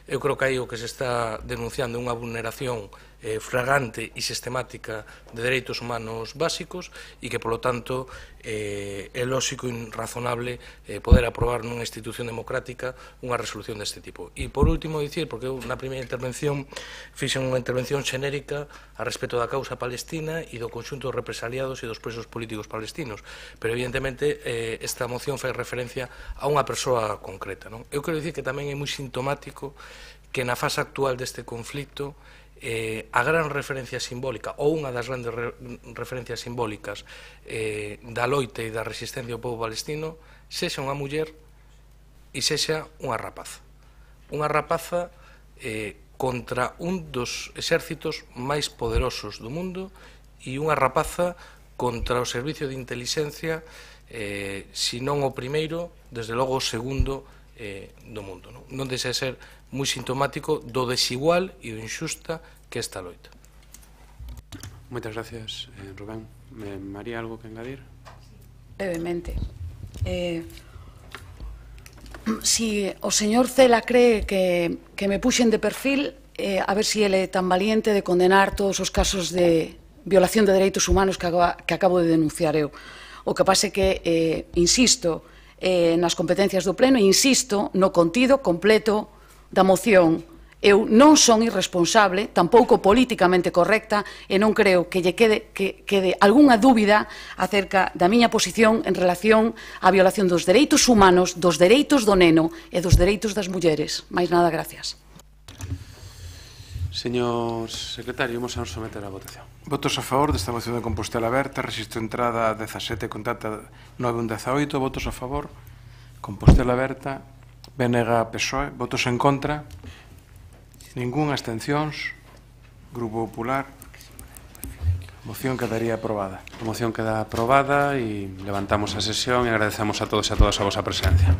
Eu creo que aí o que se está denunciando é unha vulneración fragante e sistemática de dereitos humanos básicos e que, polo tanto, é lóxico e razonable poder aprobar nunha institución democrática unha resolución deste tipo. E, por último, dicir, porque eu na primeira intervención fixen unha intervención xenérica a respecto da causa palestina e do conxunto dos represaliados e dos presos políticos palestinos, pero, evidentemente, esta moción fai referencia a unha persoa concreta. Eu quero dicir que tamén é moi sintomático que na fase actual deste conflito a gran referencia simbólica ou unha das grandes referencias simbólicas da loita e da resistencia do povo palestino sexa unha muller e sexa unha rapaza contra un dos exércitos máis poderosos do mundo e unha rapaza contra o servicio de inteligencia se non o primeiro, desde logo o segundo do mundo. Non deixa de ser moi sintomático do desigual e do injusta que esta loita. Moitas gracias, Rubén. María, algo que engadir? Brevemente. Si o señor Cela cree que me puxen de perfil, a ver si ele é tan valiente de condenar todos os casos de violación de dereitos humanos que acabo de denunciar eu. O que pasa é que, insisto, nas competencias do Pleno, insisto no contido completo da moción Eu non son irresponsable, tampouco políticamente correcta, e non creo que lle quede algunha dúbida acerca da miña posición en relación á violación dos dereitos humanos, dos dereitos do neno e dos dereitos das mulleres. Mais nada, gracias. Señor secretario, vamos a someter a votación. Votos a favor desta moción de Compostela Aberta, registro entrada 17 con data 9/18, votos a favor, Compostela Aberta, BNG PSOE, votos en contra, ningún, abstencións, Grupo Popular. A moción quedaría aprobada. A moción queda aprobada e levantamos a sesión e agradecemos a todos e a todas a vosa presencia.